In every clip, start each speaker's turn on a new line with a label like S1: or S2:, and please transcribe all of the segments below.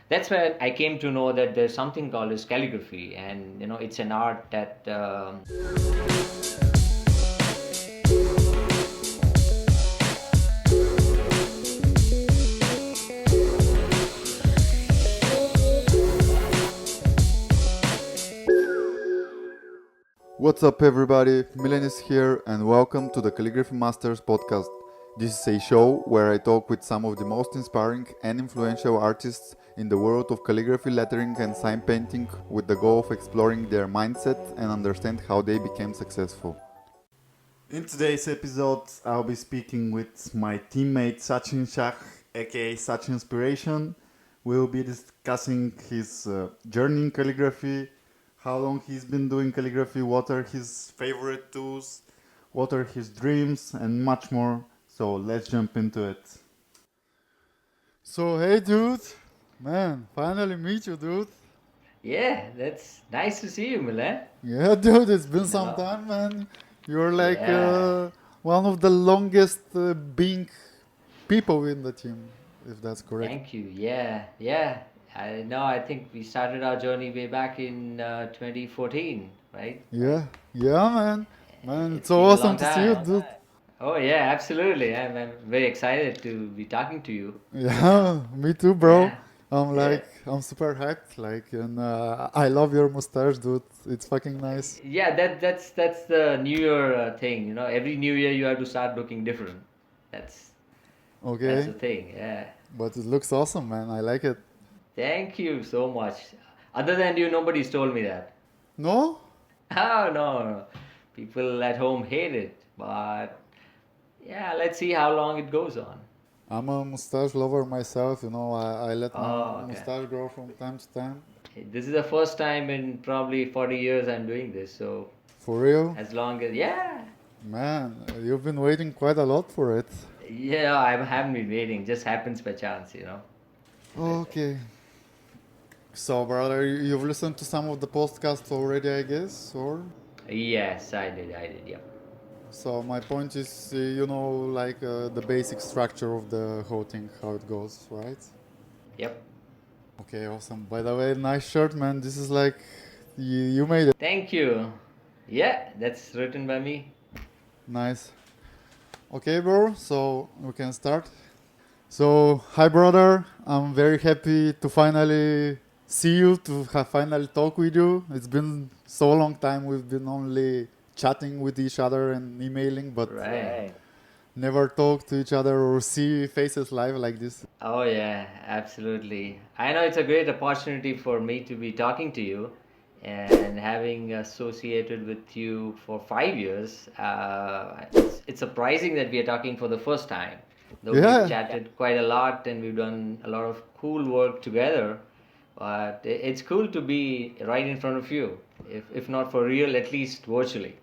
S1: that's where I came to know that there's something called as calligraphy, and it's an art that.
S2: What's up, everybody? Milan is here, and welcome to the Calligraphy Masters Podcast. This is a show where I talk with some of the most inspiring and influential artists in the world of calligraphy, lettering, and sign painting with the goal of exploring their mindset and understand how they became successful. In today's episode, I'll be speaking with my teammate Sachin Shah, aka Sachinspiration. We'll be discussing his journey in calligraphy, how long he's been doing calligraphy, what are his favorite tools, what are his dreams, and much more. So let's jump into it. So hey dude, man, finally meet you, dude.
S1: Yeah, that's nice to see you, Milan.
S2: Yeah, dude, it's been
S1: Been a
S2: some
S1: lot.
S2: time, man. You're like
S1: Yeah.
S2: one of the longest being people in the team, if that's correct.
S1: Thank you. Yeah, yeah. I know. I think we started our journey way back in 2014, right?
S2: Yeah, yeah, man. Man, it's
S1: It's
S2: so
S1: been a
S2: awesome
S1: long
S2: to see you,
S1: time.
S2: dude.
S1: Oh yeah, absolutely. I'm very excited to be talking to you.
S2: Yeah, me too, bro.
S1: Yeah, yeah,
S2: I'm super hyped, and I love your mustache, dude. It's fucking nice.
S1: yeah. That's the New Year thing. Every New Year you have to start looking different. That's that's
S2: Okay,
S1: the thing. Yeah.
S2: but it looks awesome, man. I like it.
S1: Thank you so much. Other than you, nobody's told me that.
S2: No?
S1: Oh no, people at home hate it, but yeah, let's see how long it goes on.
S2: I'm a mustache lover myself, I let my
S1: Oh, okay.
S2: mustache grow from time to time.
S1: This is the first time in probably 40 years I'm doing this, so
S2: For real?
S1: as long as, yeah,
S2: Man, you've been waiting quite a lot for it.
S1: yeah, I haven't been waiting, just happens by chance.
S2: Okay. So, brother, you've listened to some of the podcasts already, I guess, or?
S1: Yes, I did, yeah.
S2: So, my point is, the basic structure of the whole thing, how it goes, right?
S1: Yep.
S2: Okay, awesome. By the way, nice shirt, man. This is like, you made it.
S1: Thank you. Yeah, that's written by me.
S2: Nice. Okay, bro, so we can start. So, hi, brother. I'm very happy to finally see you, to finally talk with you. It's been so long time. We've been only chatting with each other and emailing, but
S1: Right.
S2: never talk to each other or see faces live like this.
S1: Oh, yeah, absolutely. I know it's a great opportunity for me to be talking to you and having associated with you for 5 years. It's surprising that we are talking for the first time, though we've
S2: Yeah,
S1: chatted quite a lot and we've done a lot of cool work together. But it's cool to be right in front of you, if not for real, at least virtually.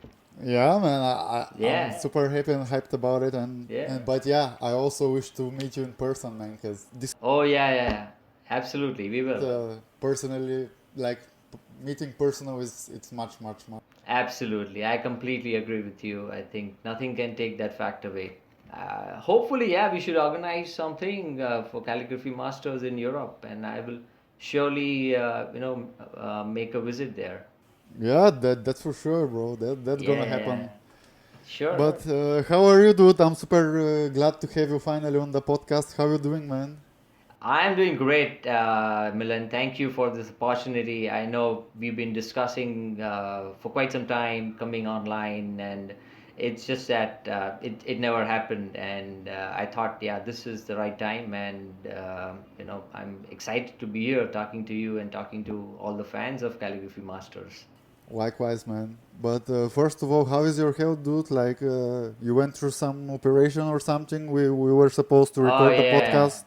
S2: yeah, man. I'm
S1: Yeah,
S2: super happy and hyped about it,
S1: yeah.
S2: but yeah, I also wish to meet you in person, man, because this
S1: Oh, yeah, yeah. Absolutely, we will.
S2: personally, like meeting personal is it's much.
S1: Absolutely, I completely agree with you. I think nothing can take that fact away. Hopefully, yeah, we should organize something for Calligraphy Masters in Europe, and I will surely, make a visit there.
S2: Yeah, that's for sure, bro. That's gonna
S1: Yeah,
S2: happen.
S1: sure.
S2: But how are you, dude? I'm super glad to have you finally on the podcast. How you doing, man?
S1: I'm doing great, Milan. Thank you for this opportunity. I know we've been discussing for quite some time coming online, and it's just that it never happened. And I thought, yeah, this is the right time, and I'm excited to be here talking to you and talking to all the fans of Calligraphy Masters.
S2: Likewise, man. But first of all, how is your health, dude? Like, you went through some operation or something? We were supposed to
S1: Oh
S2: record the
S1: yeah.
S2: podcast.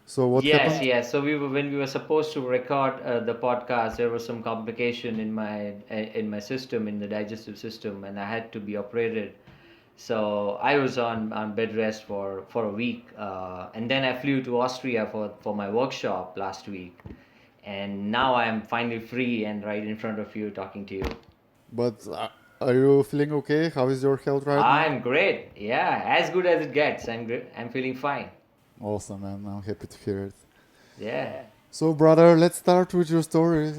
S2: So what
S1: Yes,
S2: happened?
S1: yes. So when we were supposed to record the podcast, there was some complication in my system, in the digestive system, and I had to be operated. So I was on bed rest for a week, and then I flew to Austria for my workshop last week, and now I'm finally free and right in front of you talking to you.
S2: But are you feeling okay? How is your health right now?
S1: I'm great. Yeah, as good as it gets. I'm great. I'm feeling fine.
S2: Awesome, man. I'm happy to hear it.
S1: Yeah.
S2: So, brother, let's start with your story.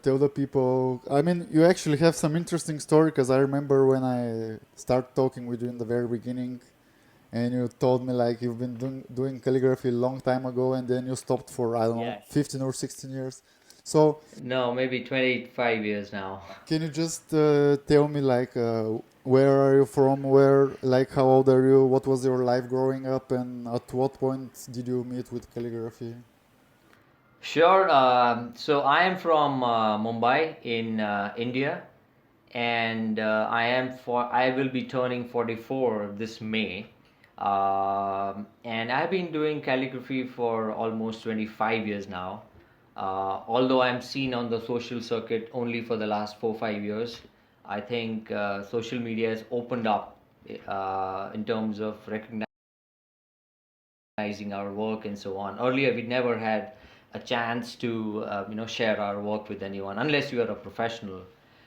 S2: Tell the people. I mean, you actually have some interesting story because I remember when I started talking with you in the very beginning, and you told me like you've been doing calligraphy a long time ago, and then you stopped for I don't know
S1: Yeah.
S2: 15 or 16 years. So,
S1: No, maybe 25 years now.
S2: can you just tell me where are you from? Where like how old are you? What was your life growing up, and at what point did you meet with calligraphy?
S1: Sure. So I am from Mumbai in India, and I will be turning 44 this May. And I've been doing calligraphy for almost 25 years now. Although I'm seen on the social circuit only for the last 4 5 years, I think social media has opened up in terms of recognizing our work and so on. Earlier, we never had a chance to share our work with anyone unless you are a professional.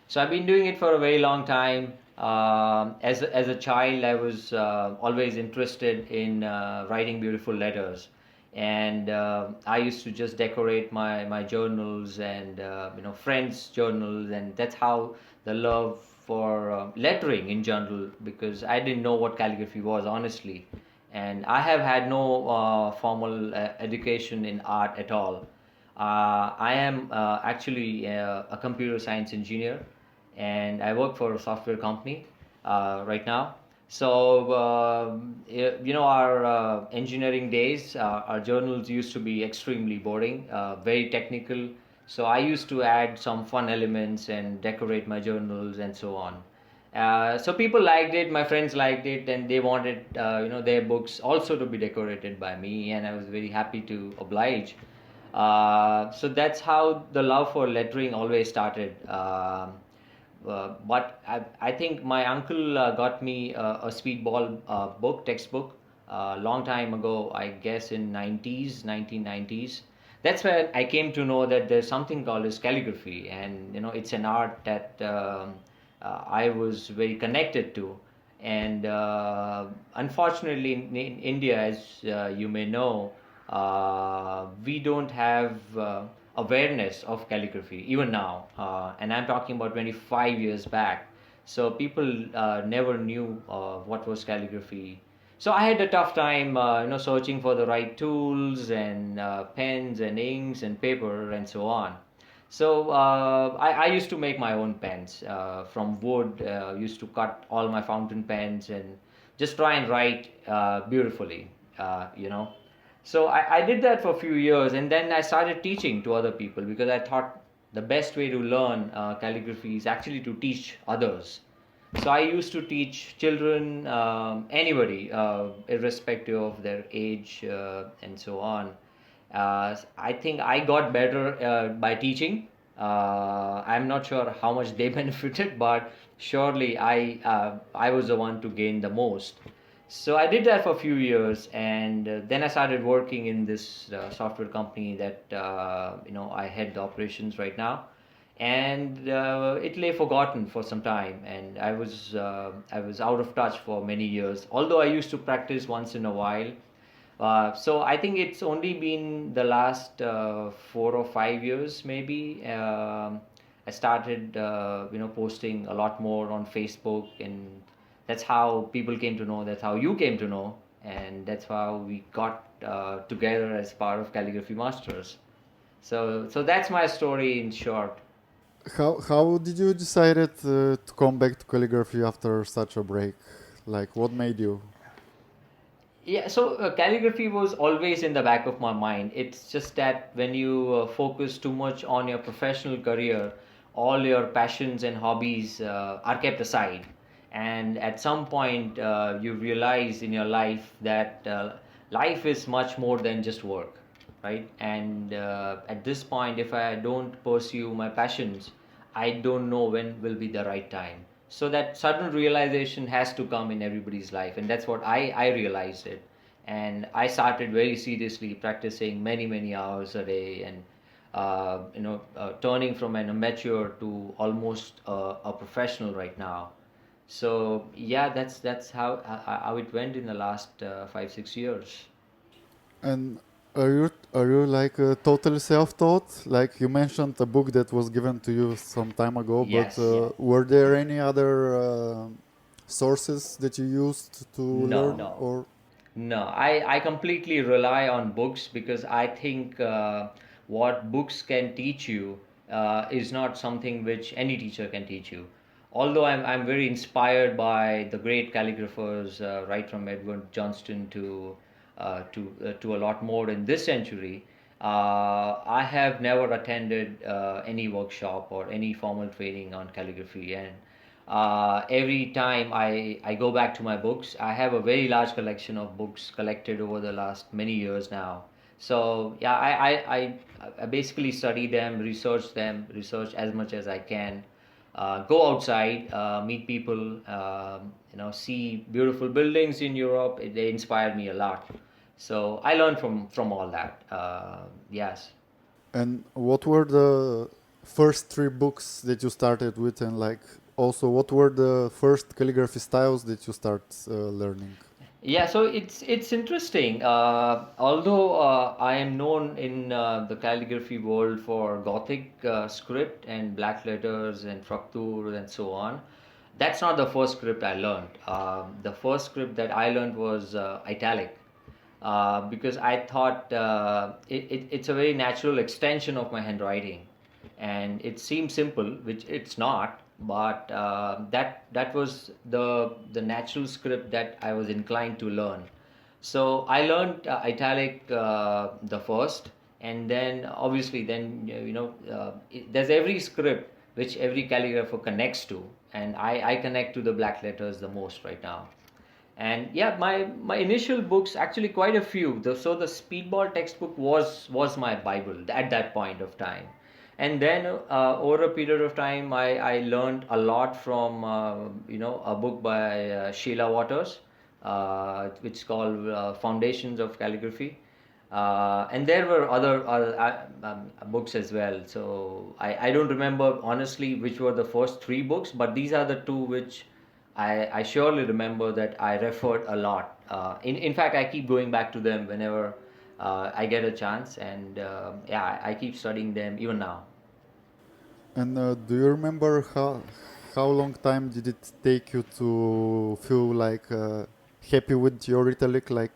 S1: So I've been doing it for a very long time. As a child, I was always interested in writing beautiful letters, and I used to just decorate my journals and friends' journals, and that's how the love for lettering in general, because I didn't know what calligraphy was honestly, and I have had no formal education in art at all. I am actually a computer science engineer, and I work for a software company right now. So, our engineering days, our journals used to be extremely boring, very technical. So, I used to add some fun elements and decorate my journals and so on. So people liked it, my friends liked it, and they wanted their books also to be decorated by me, and I was very happy to oblige. So that's how the love for lettering always started. But I think my uncle got me a speedball textbook, long time ago, I guess in 1990s. That's when I came to know that there's something called as calligraphy, and it's an art that I was very connected to. And unfortunately, in India, as you may know, we don't have awareness of calligraphy even now. And I'm talking about 25 years back. So people never knew what was calligraphy. So I had a tough time, searching for the right tools and pens and inks and paper and so on. So I used to make my own pens from wood. Used to cut all my fountain pens and just try and write beautifully. So I did that for a few years, and then I started teaching to other people because I thought the best way to learn calligraphy is actually to teach others. So I used to teach children, anybody, irrespective of their age and so on. I think I got better by teaching. I'm not sure how much they benefited, but surely I was the one to gain the most. So I did that for a few years, and then I started working in this software company that I head the operations right now, and it lay forgotten for some time, and I was out of touch for many years. Although I used to practice once in a while, so I think it's only been the last 4 or 5 years, maybe. I started, posting a lot more on Facebook, and that's how people came to know. That's how you came to know, and that's how we got together as part of Calligraphy Masters. So that's my story in short.
S2: How did you decided to come back to calligraphy after such a break? Like, what made you?
S1: Yeah, so calligraphy was always in the back of my mind. It's just that when you focus too much on your professional career, all your passions and hobbies are kept aside. And at some point, you realize in your life that life is much more than just work, right? And at this point, if I don't pursue my passions, I don't know when will be the right time. So that sudden realization has to come in everybody's life, and that's what I realized it. And I started very seriously practicing many hours a day, and turning from an amateur to almost a professional right now. So yeah, that's how it went in the last 5 6 years.
S2: And Are you like totally self-taught? Like you mentioned a book that was given to you some time ago, but
S1: Yes.
S2: were there any other sources that you used to
S1: No.
S2: learn or?
S1: No, I completely rely on books because I think what books can teach you is not something which any teacher can teach you. Although I'm very inspired by the great calligraphers, right from Edward Johnston to a lot more in this century, I have never attended any workshop or any formal training on calligraphy, and every time I go back to my books, I have a very large collection of books collected over the last many years now. So yeah, I basically study them, research as much as I can. Go outside, meet people, see beautiful buildings in Europe. They inspired me a lot. So I learned from all that. Yes.
S2: And what were the first three books that you started with, and like also what were the first calligraphy styles that you start learning?
S1: Yeah, so it's interesting. Although I am known in the calligraphy world for Gothic script and black letters and fraktur and so on, that's not the first script I learned. The first script that I learned was italic, because I thought it's a very natural extension of my handwriting, and it seems simple, which it's not, but that was the natural script that I was inclined to learn. So I learned italic the first, and then obviously then there's every script which every calligrapher connects to, and I connect to the black letters the most right now. And yeah, my initial books, actually quite a few, so the speedball textbook was my bible at that point of time. And then over a period of time I learned a lot from a book by Sheila Waters, which is called Foundations of Calligraphy. And there were other books as well. So I don't remember honestly which were the first three books, but these are the two which I surely remember that I referred a lot. In fact, I keep going back to them whenever I get a chance, and yeah, I keep studying them even now.
S2: And do you remember how long time did it take you to feel like happy with your italic? Like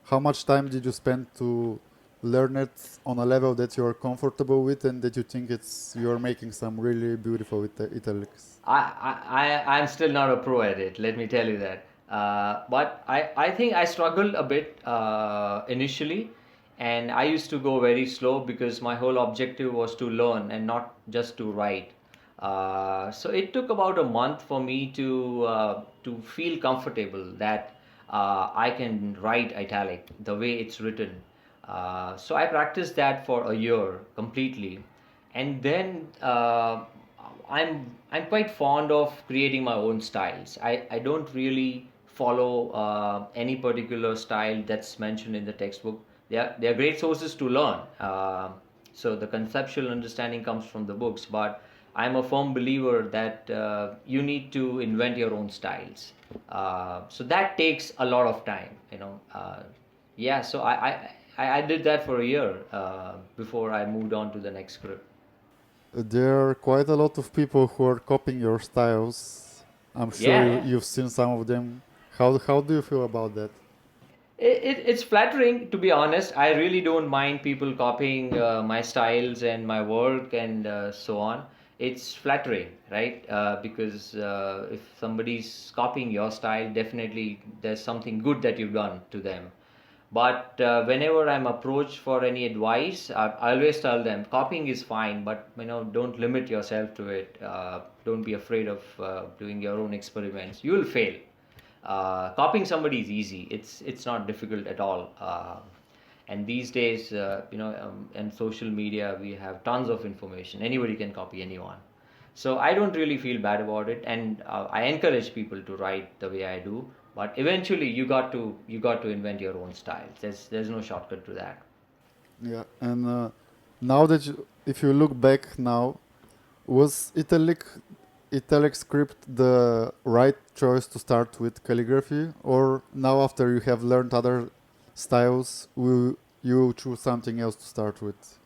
S2: how much time did you spend to learn it on a level that you're comfortable with and that you think it's you're making some really beautiful italics?
S1: I'm still not a pro at it, let me tell you that. But I think I struggled a bit initially, and I used to go very slow because my whole objective was to learn and not just to write. So it took about a month for me to feel comfortable that I can write italic the way it's written. So I practiced that for a year completely, and then I'm quite fond of creating my own styles. I don't really follow any particular style that's mentioned in the textbook. They are great sources to learn. So the conceptual understanding comes from the books, but I'm a firm believer that you need to invent your own styles. So that takes a lot of time, yeah, so I did that for a year before I moved on to the next script.
S2: There are quite a lot of people who are copying your styles. I'm sure
S1: Yeah.
S2: you've seen some of them. How do you feel about that?
S1: It's flattering, to be honest. I really don't mind people copying my styles and my work and so on. It's flattering, right? Because if somebody's copying your style, definitely there's something good that you've done to them. But whenever I'm approached for any advice, I always tell them copying is fine, but don't limit yourself to it. Don't be afraid of doing your own experiments. You will fail. Copying somebody is easy. It's not difficult at all. And these days, and social media, we have tons of information. Anybody can copy anyone. So I don't really feel bad about it, and I encourage people to write the way I do. But eventually, you got to invent your own style. There's no shortcut to that.
S2: Yeah, and now that if you look back now, was italic script the right choice to start with calligraphy, or now after you have learned other styles, you choose something else to start with?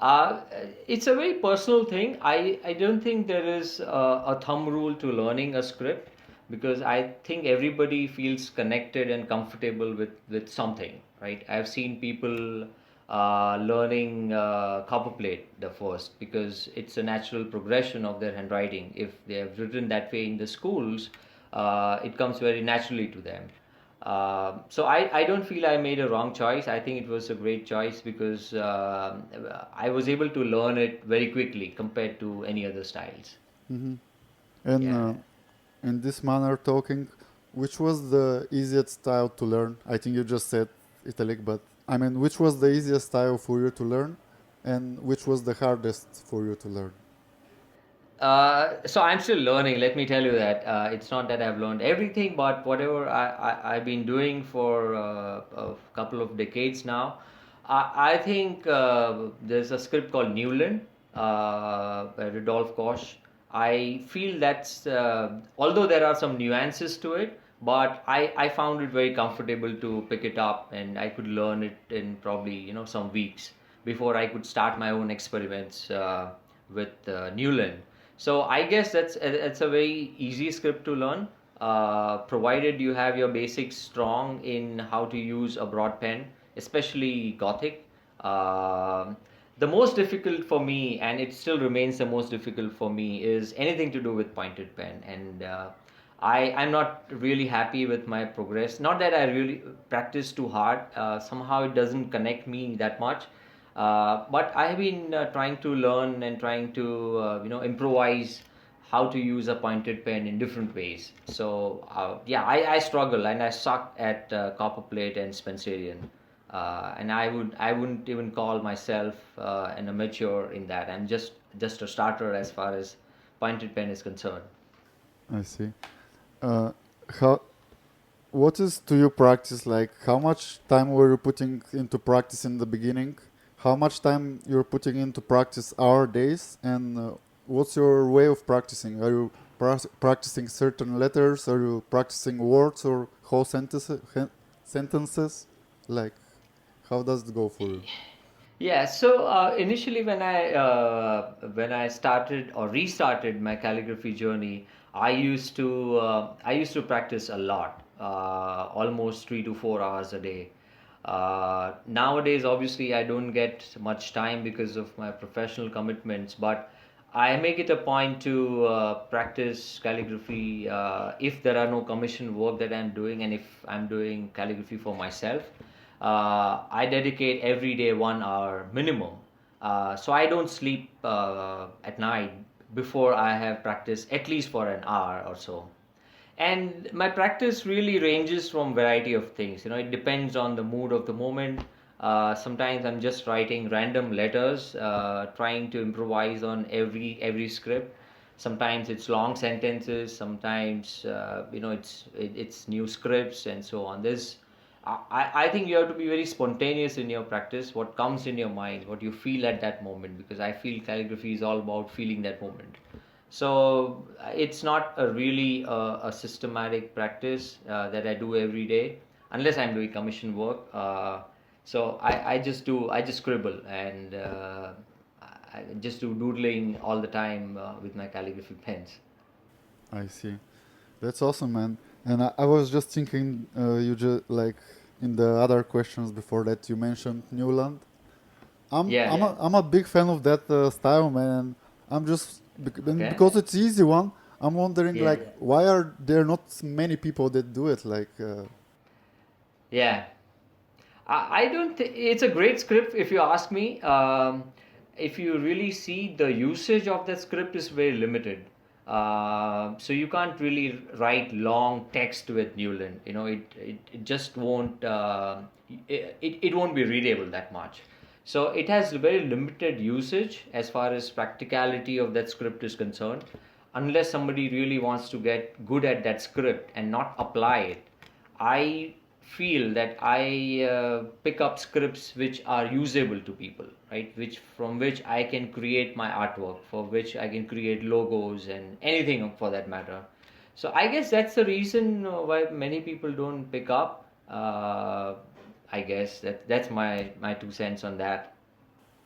S1: Uh, it's a very personal thing. I don't think there is a thumb rule to learning a script because I think everybody feels connected and comfortable with something, right? I've seen people learning copperplate the first because it's a natural progression of their handwriting. If they have written that way in the schools, it comes very naturally to them. So I don't feel I made a wrong choice. I think it was a great choice because I was able to learn it very quickly compared to any other styles.
S2: Hmm. And
S1: Yeah.
S2: in this manner, talking, which was the easiest style to learn? I think you just said italic, but I mean, which was the easiest style for you to learn, and which was the hardest for you to learn?
S1: So I'm still learning. Let me tell you that it's not that I've learned everything, but whatever I've been doing for a couple of decades now, I think there's a script called Newland by Rudolf Koch. I feel that's although there are some nuances to it, but I found it very comfortable to pick it up, and I could learn it in probably some weeks before I could start my own experiments with Newland. So I guess that's a very easy script to learn, provided you have your basics strong in how to use a broad pen, especially Gothic. Um the most difficult for me, and it still remains the most difficult for me, is anything to do with pointed pen. And I'm not really happy with my progress. Not that I really practice too hard. Somehow it doesn't connect me that much. But I have been trying to learn and trying to improvise how to use a pointed pen in different ways. So yeah, I struggle and I suck at copperplate and Spencerian, and I wouldn't even call myself an amateur in that. I'm just a starter as far as pointed pen is concerned.
S2: I see. Uh, how what is to you practice like? How much time were you putting into practice in the beginning? How much time you're putting into practice our days? And what's your way of practicing? Are you practicing certain letters? Are you practicing words or whole sentences? Like, how does it go for you?
S1: Yeah, so initially when I started or restarted my calligraphy journey, I used to practice a lot, almost 3 to 4 hours a day. Nowadays, obviously, I don't get much time because of my professional commitments, but I make it a point to practice calligraphy if there are no commission work that I'm doing, and if I'm doing calligraphy for myself. I dedicate every day 1 hour minimum. So I don't sleep at night before I have practiced at least for an hour or so. And my practice really ranges from variety of things. It depends on the mood of the moment. Sometimes I'm just writing random letters, trying to improvise on every script. Sometimes it's long sentences. Sometimes it's new scripts and so on. I think you have to be very spontaneous in your practice. What comes in your mind, what you feel at that moment, because I feel calligraphy is all about feeling that moment. So it's not a really a systematic practice that I do every day, unless I'm doing commission work. So I just scribble and I just do doodling all the time with my calligraphy pens.
S2: I see. That's awesome, man. And I was just thinking, you just like in the other questions before that you mentioned Newland.
S1: Yeah.
S2: I'm a big fan of that style, man. I'm just and
S1: Okay.
S2: because it's easy one. I'm wondering
S1: Yeah.
S2: like why are there not many people that do it? Like
S1: Yeah. I don't think it's a great script if you ask me. If you really see, the usage of that script is very limited. So you can't really write long text with Newland. It just won't it won't be readable that much. So it has very limited usage as far as practicality of that script is concerned. Unless somebody really wants to get good at that script and not apply it, I feel that I pick up scripts which are usable to people, right? Which from which I can create my artwork, for which I can create logos and anything for that matter. So I guess that's the reason why many people don't pick up. I guess that's my 2 cents on that.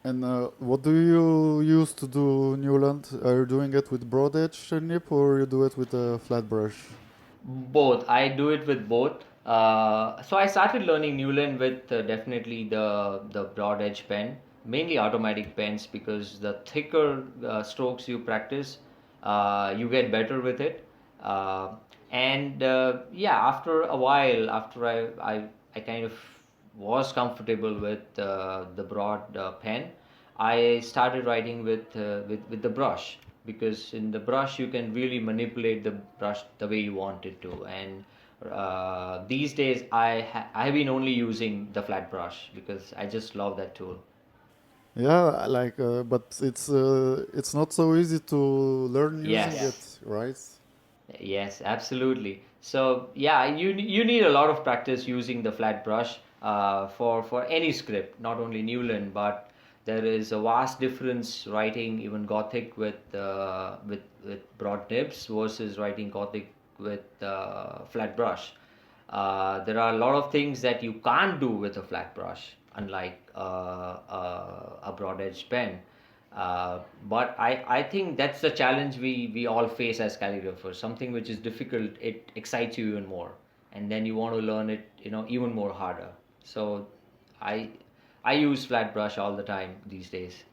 S2: And what do you use to do Newland? Are you doing it with broad edge nib or you do it with a flat brush?
S1: Both. I do it with both. So I started learning Newland with definitely the broad edge pen, mainly automatic pens, because the thicker strokes you practice, you get better with it. Uh, and yeah, after a while, after I kind of was comfortable with the broad pen, I started writing with the brush, because in the brush you can really manipulate the brush the way you want it to. And these days I have been only using the flat brush because I just love that tool.
S2: Yeah, like, but it's not so easy to learn using it,
S1: Yes.
S2: right?
S1: Yes, absolutely. So yeah, you need a lot of practice using the flat brush for any script, not only Newland, but there is a vast difference writing even Gothic with broad nibs versus writing Gothic with flat brush. There are a lot of things that you can't do with a flat brush, unlike a broad edge pen. But I think that's the challenge we all face as calligraphers. Something which is difficult, it excites you even more, and then you want to learn it, even more harder. So, I I use flat brush all the time these days.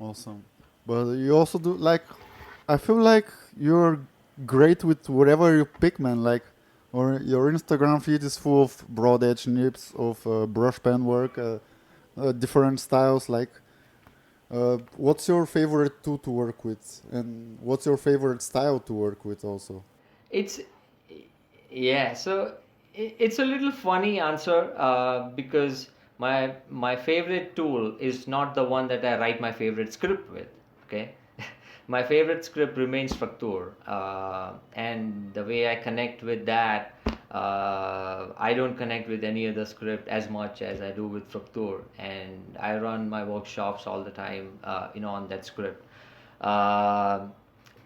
S2: Awesome. But you also do like, I feel like you're great with whatever you pick, man. Like, or your Instagram feed is full of broad edge nibs of brush pen work, different styles. Like, what's your favorite tool to work with, and what's your favorite style to work with, also?
S1: It's Yeah, so it's a little funny answer because my favorite tool is not the one that I write my favorite script with. Okay, my favorite script remains Fraktur, and the way I connect with that, I don't connect with any other script as much as I do with Fraktur, and I run my workshops all the time, on that script. Uh,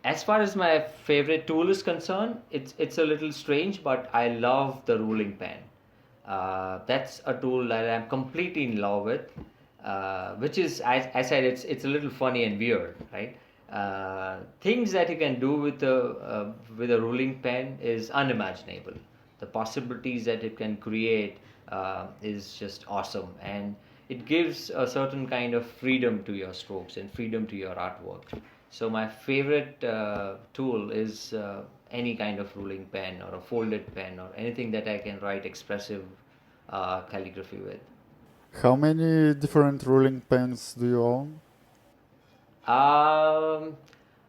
S1: as far as my favorite tool is concerned, it's a little strange, but I love the ruling pen. That's a tool that I'm completely in love with, which is, I said, it's a little funny and weird, right? Things that you can do with a ruling pen is unimaginable. The possibilities that it can create is just awesome, and it gives a certain kind of freedom to your strokes and freedom to your artwork. So my favorite tool is any kind of ruling pen or a folded pen or anything that I can write expressive calligraphy with.
S2: How many different ruling pens do you own?
S1: Um,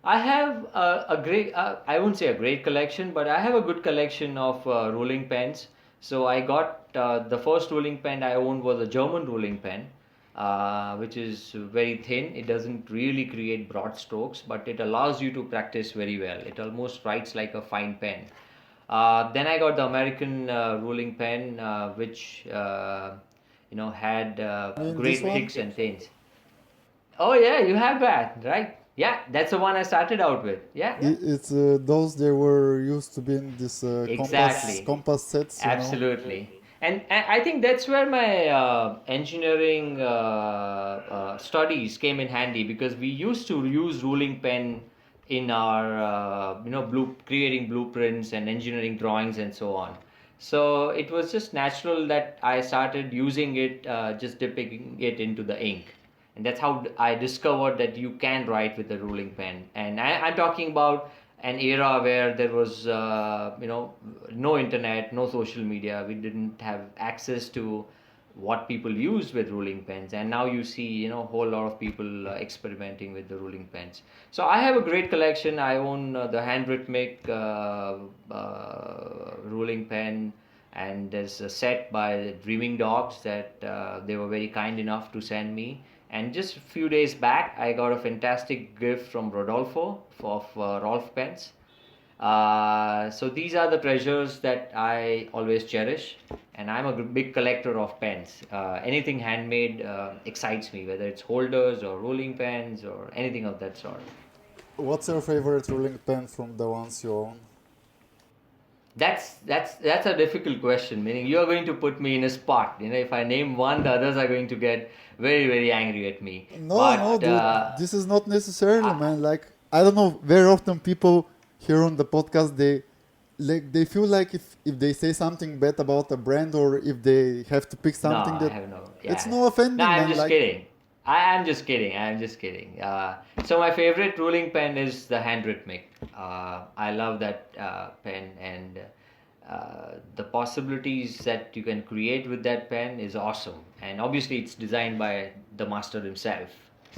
S1: I have a great, I wouldn't say a great collection, but I have a good collection of ruling pens. So I got the first ruling pen I owned was a German ruling pen, which is very thin. It doesn't really create broad strokes, but it allows you to practice very well. It almost writes like a fine pen. Then I got the American ruling pen, which had
S2: I mean, this
S1: great
S2: one?
S1: picks and thins. Oh yeah, you have that, right? Yeah, that's the one I started out with. Yeah,
S2: It's those they were used to be in this compass
S1: exactly.
S2: compass sets, you know.
S1: Absolutely. And I think that's where my engineering studies came in handy, because we used to use ruling pen in our creating blueprints and engineering drawings and so on. So it was just natural that I started using it, just dipping it into the ink. And that's how I discovered that you can write with a ruling pen. And I'm talking about an era where there was no internet, no social media. We didn't have access to what people used with ruling pens, and now you see a whole lot of people experimenting with the ruling pens. So I have a great collection. I own the hand rhythmic ruling pen, and there's a set by Dreaming Dogs that they were very kind enough to send me. And just a few days back, I got a fantastic gift from Rodolfo of Rolf pens. So these are the treasures that I always cherish, and I'm a big collector of pens. Anything handmade excites me, whether it's holders or rolling pens or anything of that sort.
S2: What's your favorite ruling pen from the ones you own?
S1: That's a difficult question. Meaning you are going to put me in a spot. If I name one, the others are going to get very very angry at me.
S2: No, no,
S1: But
S2: dude, this is not necessarily,
S1: I,
S2: man. Like, I don't know. Very often, people here on the podcast, they feel like if they say something bad about a brand, or if they have to pick
S1: no,
S2: something
S1: I
S2: that
S1: have no.
S2: it's
S1: Yeah.
S2: no
S1: No,
S2: offending,
S1: I'm
S2: man.
S1: just
S2: Like,
S1: kidding. I'm just kidding. I'm just kidding. So my favorite ruling pen is the hand rhythmic. I love that pen, and the possibilities that you can create with that pen is awesome. And obviously, it's designed by the master himself.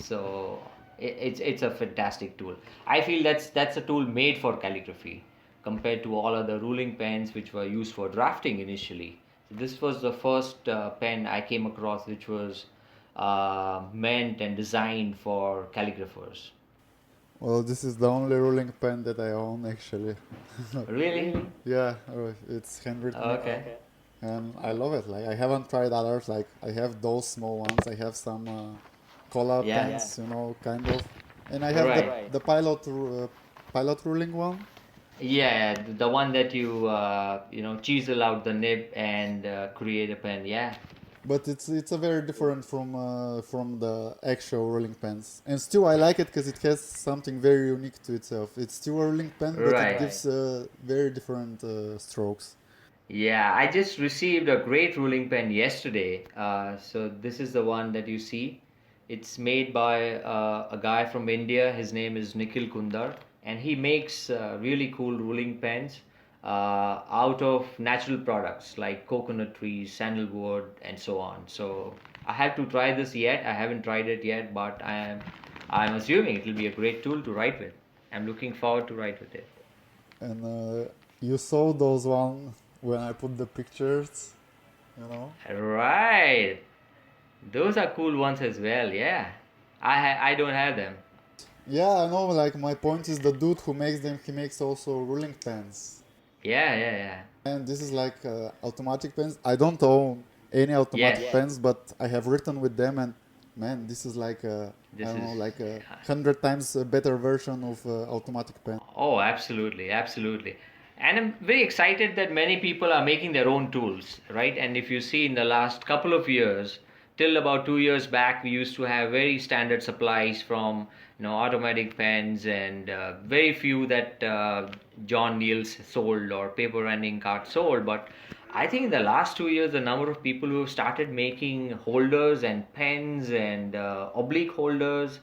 S1: So it's a fantastic tool. I feel that's a tool made for calligraphy compared to all other ruling pens which were used for drafting initially. So this was the first pen I came across which was meant and designed for calligraphers.
S2: well, this is the only ruling pen that I own, actually.
S1: Really?
S2: Yeah, it's handwritten,
S1: Okay.
S2: and I love it. Like, I haven't tried others. Like, I have those small ones. I have some cola
S1: Yeah.
S2: pens, kind of, and I have
S1: Right.
S2: the pilot ruling one.
S1: Yeah, the one that you chisel out the nib and create a pen. Yeah.
S2: But it's a very different from the actual rolling pens, and still I like it because it has something very unique to itself. It's still a rolling pen, but it
S1: Right.
S2: gives very different strokes.
S1: Yeah, I just received a great ruling pen yesterday. So this is the one that you see. It's made by a guy from India. His name is Nikhil Kundar, and he makes really cool ruling pens out of natural products like coconut trees, sandalwood, and so on. So I have to try this yet. I haven't tried it yet, but I'm assuming it will be a great tool to write with. I'm looking forward to write with it.
S2: And you saw those one when I put the pictures,
S1: Right. Those are cool ones as well. Yeah, I don't have them.
S2: Yeah, I know. Like, my point is the dude who makes them, he makes also ruling pens.
S1: Yeah, yeah, yeah.
S2: And this is like automatic pens. I don't own any automatic
S1: Yes.
S2: pens, but I have written with them, and man, this is like I
S1: This
S2: don't know,
S1: is.
S2: like 100 times a better version of automatic pen.
S1: Oh, absolutely, absolutely. And I'm very excited that many people are making their own tools, right? And if you see in the last couple of years, till about 2 years back, we used to have very standard supplies from automatic pens, and very few that John Neal's sold or paper and ink art sold. But I think in the last 2 years, the number of people who have started making holders and pens and oblique holders,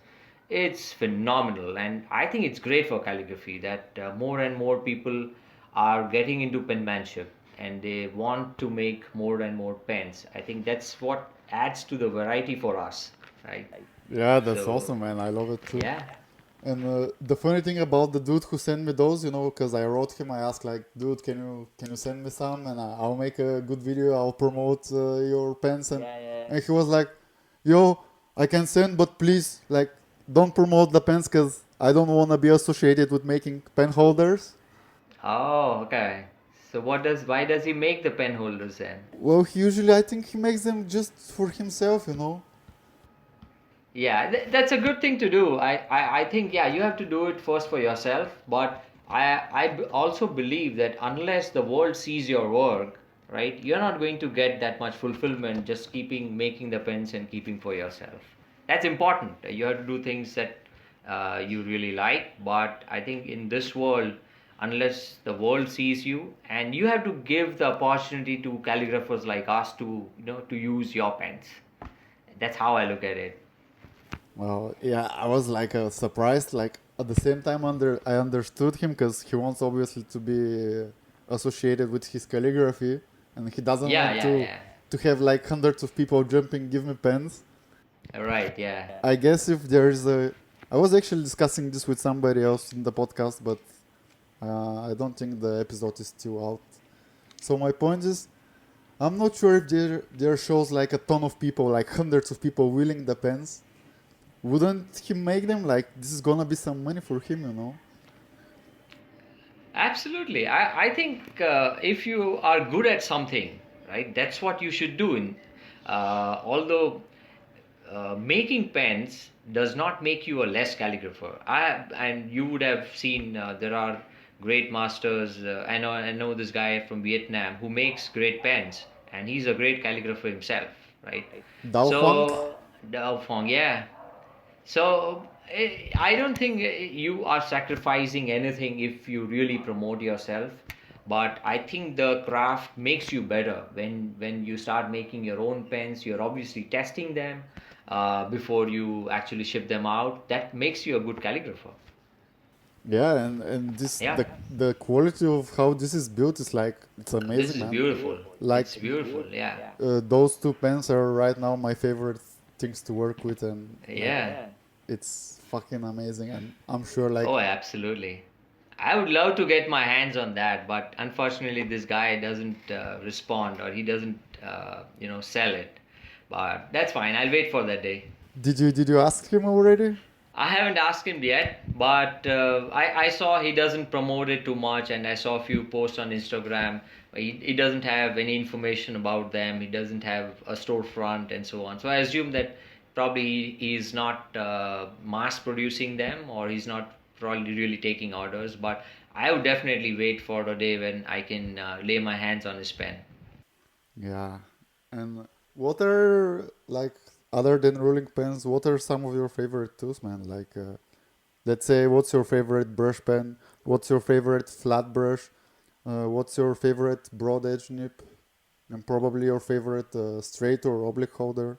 S1: it's phenomenal, and I think it's great for calligraphy that more and more people are getting into penmanship and they want to make more and more pens. I think that's what adds to the variety for us, right?
S2: Yeah, that's
S1: So,
S2: awesome, man. I love it too.
S1: yeah.
S2: And the funny thing about the dude who sent me those, because I wrote him, I asked like, dude, can you send me some, and I'll make a good video. I'll promote your pens, and he was like, yo, I can send, but please, like, don't promote the pens because I don't want to be associated with making pen holders.
S1: Oh, okay. So why does he make the pen holders then?
S2: Well, I think he makes them just for himself.
S1: Yeah, that's a good thing to do. I think, yeah, you have to do it first for yourself, but also believe that unless the world sees your work, right, you're not going to get that much fulfillment just making the pens and keeping for yourself. That's important. You have to do things that you really like, but I think in this world, unless the world sees you, and you have to give the opportunity to calligraphers like us to use your pens. That's how I look at it.
S2: Well, yeah, I was like surprised. Like, at the same time, I understood him because he wants obviously to be associated with his calligraphy, and he doesn't
S1: Yeah,
S2: want
S1: yeah,
S2: to have like hundreds of people jumping, give me pens.
S1: yeah. Right, yeah.
S2: I guess if there's I was actually discussing this with somebody else in the podcast, but I don't think the episode is still out. So my point is, I'm not sure if there shows like a ton of people, like hundreds of people willing the pens. Wouldn't he make them? Like, this is gonna be some money for him.
S1: Absolutely. I think if you are good at something, right, that's what you should do. Although making pens does not make you a less calligrapher. And you would have seen there are great masters. I know this guy from Vietnam who makes great pens, and he's a great calligrapher himself, right?
S2: Dao Funk?
S1: So Dao Fong, yeah. So I don't think you are sacrificing anything if you really promote yourself. But I think the craft makes you better when you start making your own pens. You're obviously testing them before you actually ship them out. That makes you a good calligrapher.
S2: Yeah, and this
S1: Yeah,
S2: the quality of how this is built is like it's
S1: this
S2: amazing,
S1: is
S2: man.
S1: beautiful.
S2: Like
S1: It's beautiful. Yeah,
S2: those two pens are right now my favorite things to work with, and like
S1: yeah.
S2: it's fucking amazing. And I'm sure like
S1: Oh, absolutely. I would love to get my hands on that, but unfortunately, this guy doesn't respond or he doesn't, sell it. But that's fine. I'll wait for that day.
S2: did you ask him already?
S1: I haven't asked him yet, but I saw he doesn't promote it too much, and I saw a few posts on Instagram. He doesn't have any information about them. He doesn't have a storefront and so on. So I assume that probably he's not mass producing them, or he's not probably really taking orders. But I would definitely wait for the day when I can lay my hands on his pen.
S2: Yeah. And what are like other than rolling pens? What are some of your favorite tools, man? Like let's say, what's your favorite brush pen? What's your favorite flat brush? What's your favorite broad edge nib? And probably your favorite straight or oblique holder.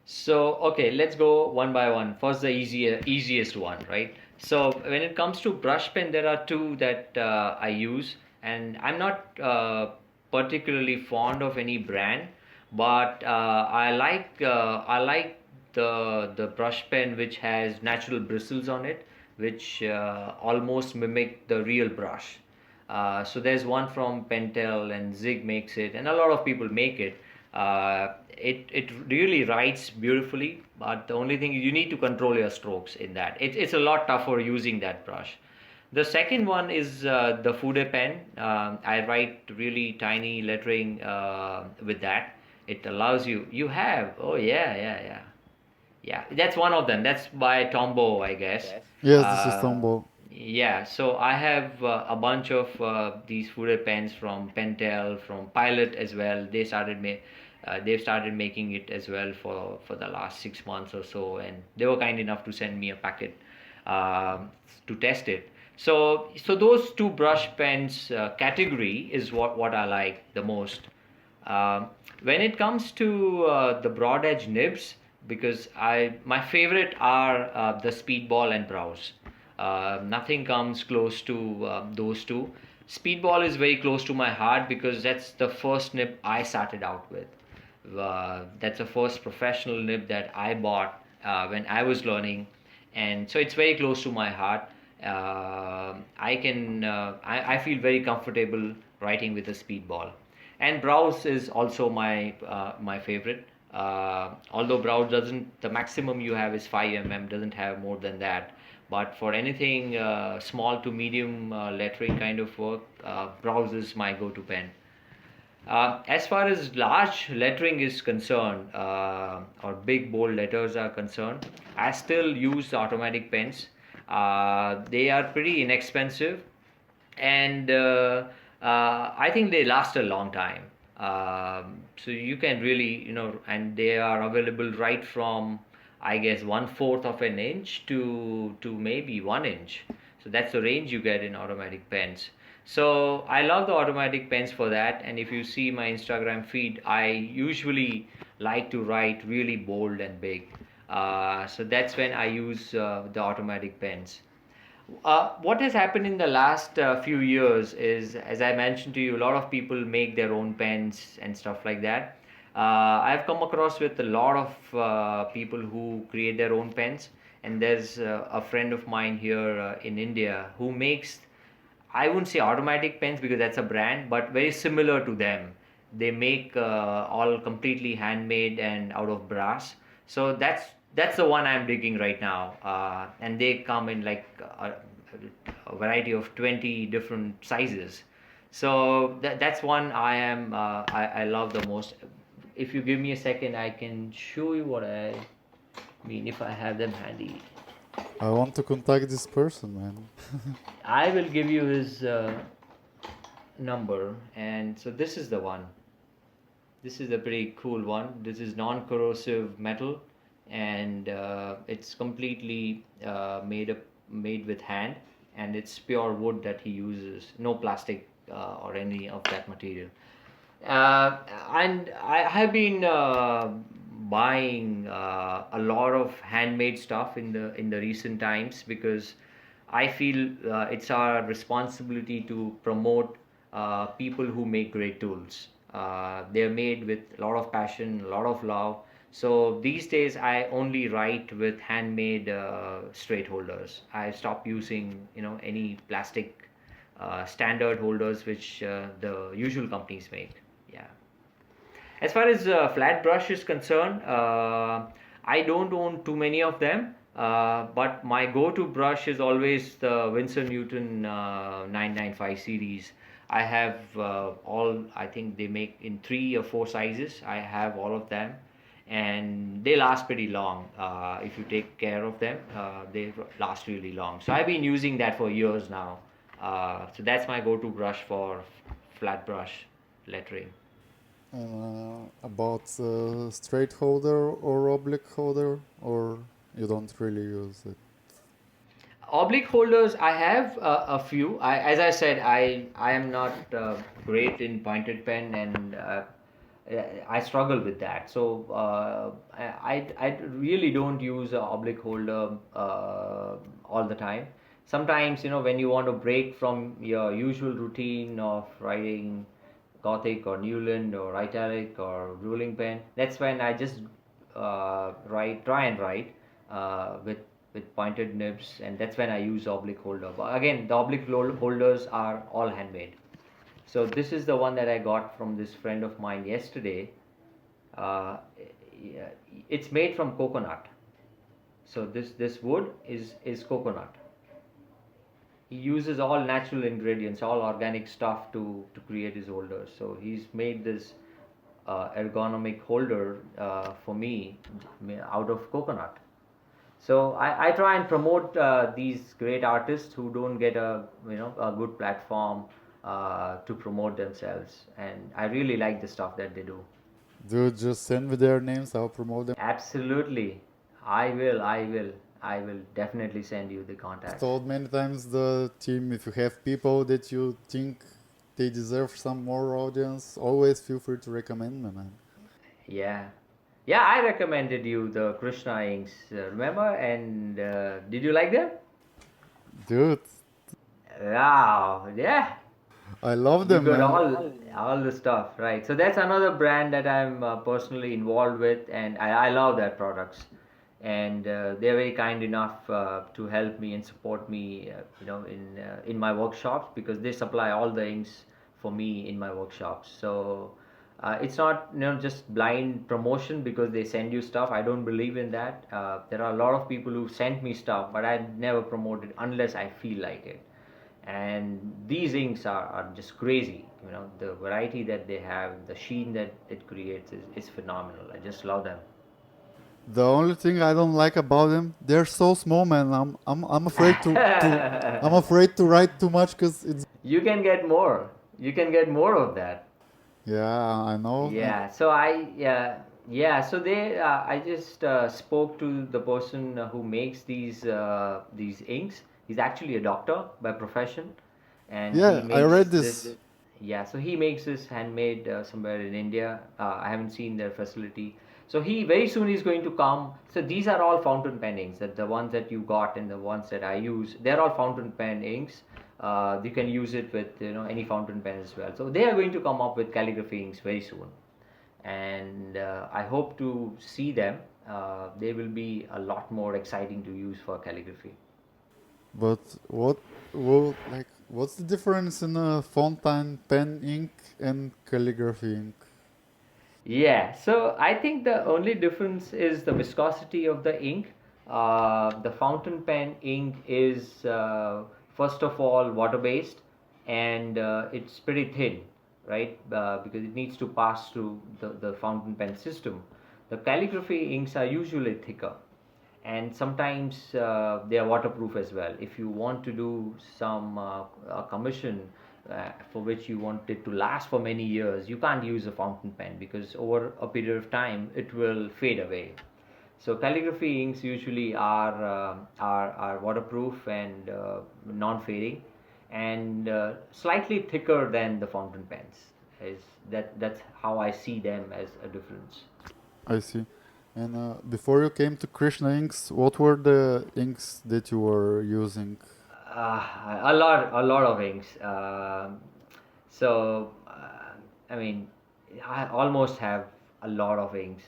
S1: So, okay, let's go one by one. First, the easiest one, right? So, when it comes to brush pen, there are two that I use, and I'm not particularly fond of any brand, but I like the brush pen which has natural bristles on it, which almost mimic the real brush. So there's one from Pentel and Zig makes it, and a lot of people make it. It really writes beautifully, but the only thing you need to control your strokes in that. It's a lot tougher using that brush. The second one is the Fude pen. I write really tiny lettering with that. It allows you. You have. Oh yeah, yeah, yeah. Yeah, that's one of them. That's by Tombow, I guess.
S2: Yes, this is
S1: Uh,
S2: Tombow.
S1: yeah, so I have a bunch of these Fude pens from Pentel, from Pilot as well. They've started making it as well for the last 6 months or so, and they were kind enough to send me a packet to test it. So those two brush pens category is what I like the most. Um, when it comes to the broad edge nibs, because my favorite are the Speedball and Browse. Nothing comes close to those two. Speedball is very close to my heart because that's the first nib I started out with. That's the first professional nib that I bought when I was learning, and so it's very close to my heart. I feel very comfortable writing with a Speedball, and Browse is also my favorite. Although Browse doesn't, the maximum you have is 5 mm, doesn't have more than that. But for anything small to medium lettering kind of work, Browse is my go-to pen. As far as large lettering is concerned, or big bold letters are concerned, I still use the automatic pens. They are pretty inexpensive, and I think they last a long time. So you can really, and they are available right from, I guess, 1/4 of an inch to maybe 1 inch. So that's the range you get in automatic pens. So I love the automatic pens for that. And if you see my Instagram feed, I usually like to write really bold and big. So that's when I use the automatic pens. What has happened in the last few years is, as I mentioned to you, a lot of people make their own pens and stuff like that. I've come across with a lot of people who create their own pens, and there's a friend of mine here in India who makes, I wouldn't say automatic pens because that's a brand, but very similar to them. They make all completely handmade and out of brass. So that's the one I'm digging right now, and they come in like a variety of 20 different sizes. So that's one I love the most. If you give me a second, I can show you what I mean if I have them handy.
S2: I want to contact this person, man.
S1: I will give you his number, and so this is the one. This is a pretty cool one. This is non-corrosive metal, and it's completely made with hand, and it's pure wood that he uses. No plastic or any of that material. And I have been buying a lot of handmade stuff in the recent times because I feel it's our responsibility to promote people who make great tools. They're made with a lot of passion, a lot of love. So these days, I only write with handmade straight holders. I stop using, any plastic standard holders which the usual companies make. Yeah. As far as flat brush is concerned, I don't own too many of them, but my go-to brush is always the Winsor Newton 995 series. I have all, I think they make in 3 or 4 sizes. I have all of them, and they last pretty long. If you take care of them, they last really long. So I've been using that for years now. So that's my go-to brush for flat brush lettering.
S2: And about straight holder or oblique holder, or you don't really use it?
S1: Oblique holders, I have a few. As I said, I am not great in pointed pen, and I struggle with that. So I really don't use a oblique holder all the time. Sometimes, when you want to break from your usual routine of writing Gothic or Newland or italic or ruling pen, that's when I just try and write with pointed nibs, and that's when I use oblique holder. But again, the oblique holders are all handmade. So this is the one that I got from this friend of mine yesterday. Uh, yeah, it's made from coconut. So this wood is coconut. He uses all natural ingredients, all organic stuff to create his holders. So he's made this ergonomic holder for me out of coconut. So I try and promote these great artists who don't get a good platform to promote themselves, and I really like the stuff that they do.
S2: Dude, just send me their names. I'll promote them.
S1: Absolutely, I will definitely send you the
S2: I've
S1: contacts.
S2: told many times the team, if you have people that you think they deserve some more audience, always feel free to recommend them, man.
S1: Yeah, yeah, I recommended you the Krishna inks, remember? And did you like them?
S2: Dude,
S1: Wow, yeah,
S2: I love
S1: you
S2: them,
S1: got
S2: man.
S1: all the stuff, right? So that's another brand that I'm personally involved with, and I love their products. And they're very kind enough to help me and support me, in my workshops, because they supply all the inks for me in my workshops. So it's not just blind promotion because they send you stuff. I don't believe in that. There are a lot of people who sent me stuff, but I never promote it unless I feel like it. And these inks are just crazy. The variety that they have, the sheen that it creates is phenomenal. I just love them.
S2: The only thing I don't like about them, they're so small, man. I'm afraid I'm afraid to write too much because it's.
S1: You can get more. You can get more of that.
S2: Yeah, I know.
S1: Yeah. So yeah. So I just spoke to the person who makes these inks. He's actually a doctor by profession, and he
S2: Yeah, I
S1: makes
S2: read
S1: this.
S2: this.
S1: Yeah. So he makes this handmade somewhere in India. I haven't seen their facility. So he very soon is going to come. So these are all fountain pen inks. That the ones that you got and the ones that I use, they're all fountain pen inks. You can use it with any fountain pen as well. So they are going to come up with calligraphy inks very soon, and I hope to see them. They will be a lot more exciting to use for calligraphy.
S2: But what's the difference in a fountain pen ink and calligraphy ink?
S1: Yeah, so I think the only difference is the viscosity of the ink. The fountain pen ink is first of all water based, and it's pretty thin, right? Because it needs to pass through the fountain pen system. The calligraphy inks are usually thicker, and sometimes they are waterproof as well. If you want to do some a commission for which you want it to last for many years, you can't use a fountain pen because over a period of time it will fade away. So calligraphy inks usually are waterproof and non-fading, and slightly thicker than the fountain pens. Is that's how I see them as a difference.
S2: I see. And before you came to Krishna inks, what were the inks that you were using?
S1: A lot of inks. So I mean, I almost have a lot of inks.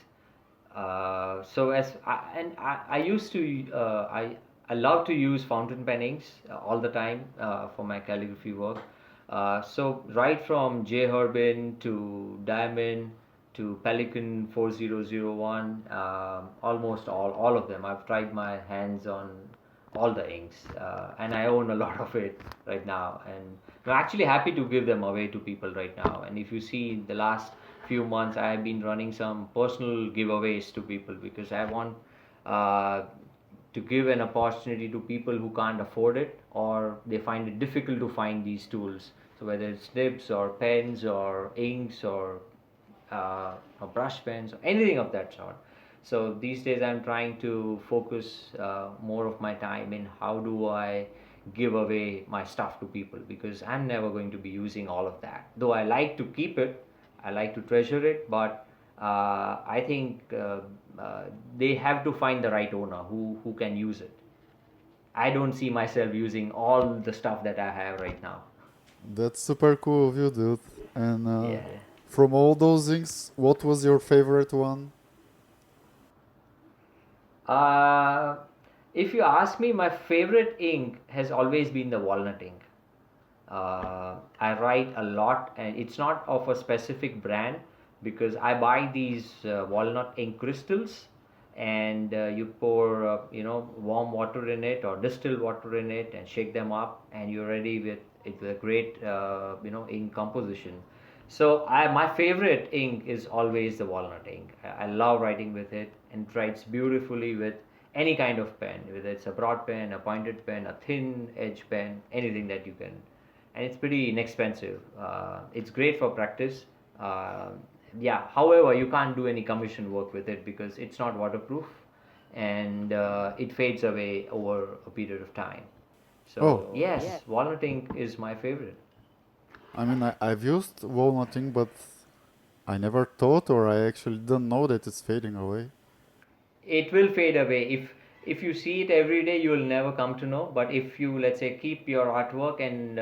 S1: So I used to I love to use fountain pen inks all the time for my calligraphy work. So right from J Herbin to Diamond to Pelican 4001, almost all of them. I've tried my hands on all the inks, and I own a lot of it right now. And I'm actually happy to give them away to people right now. And if you see the last few months, I have been running some personal giveaways to people because I want uh, to give an opportunity to people who can't afford it or they find it difficult to find these tools. So whether it's nibs or pens or inks or brush pens or anything of that sort. So these days I'm trying to focus more of my time in how do I give away my stuff to people because I'm never going to be using all of that. Though I like to keep it, I like to treasure it, but I think they have to find the right owner who can use it. I don't see myself using all the stuff that I have right now.
S2: That's super cool of you, dude. And
S1: Yeah.
S2: from all those inks, what was your favorite one?
S1: Uh, if you ask me, my favorite ink has always been the walnut ink. I write a lot, and it's not of a specific brand because I buy these walnut ink crystals, and you pour warm water in it or distilled water in it, and shake them up, and you're ready with it's a great ink composition. So my favorite ink is always the walnut ink. I love writing with it, and it writes beautifully with any kind of pen, whether it's a broad pen, a pointed pen, a thin edge pen, anything that you can, and it's pretty inexpensive. It's great for practice. Uh, yeah, however, you can't do any commission work with it because it's not waterproof and it fades away over a period of time.
S2: Oh,
S1: So, yes, walnut ink is my favorite.
S2: I mean, I've used walnut ink, but I never thought or I actually didn't know that it's fading away.
S1: It will fade away if you see it every day. You will never come to know, but if you, let's say, keep your artwork and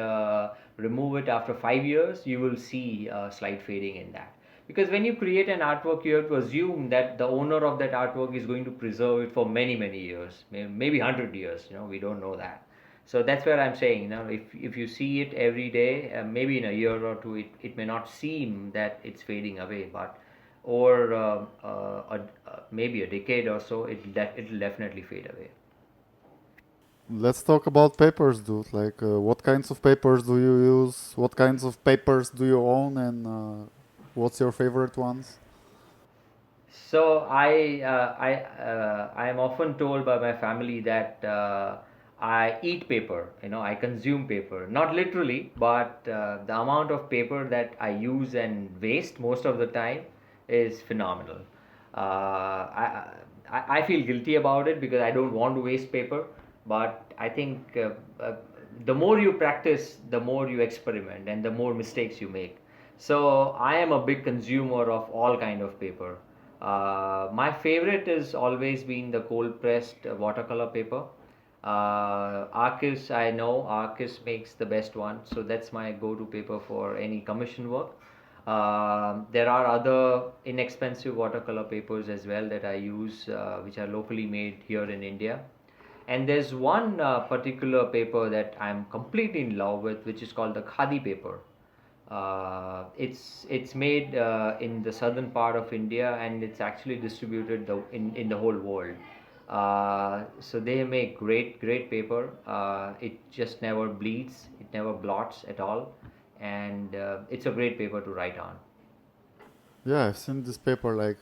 S1: remove it after 5 years, you will see a slight fading in that, because when you create an artwork you have to assume that the owner of that artwork is going to preserve it for many years, maybe 100 years. We don't know that. So that's where I'm saying, if you see it every day, maybe in a year or two it may not seem that it's fading away, but or maybe a decade or so, it'll definitely fade away.
S2: Let's talk about papers, dude. Like, what kinds of papers do you use? What kinds of papers do you own? And what's your favorite ones?
S1: So I am often told by my family that I eat paper. I consume paper, not literally, but the amount of paper that I use and waste most of the time is phenomenal. I feel guilty about it because I don't want to waste paper, but I think the more you practice, the more you experiment, and the more mistakes you make. So I am a big consumer of all kind of paper. My favorite has always been the cold pressed watercolor paper. Arcis, I know Arcis makes the best one, so that's my go-to paper for any commission work. There are other inexpensive watercolor papers as well that I use, which are locally made here in India. And there's one particular paper that I'm completely in love with, which is called the khadi paper. It's made in the southern part of India, and it's actually distributed in the whole world. So they make great paper. It just never bleeds, it never blots at all, and it's a great paper to write on.
S2: Yeah, I've seen this paper. Like,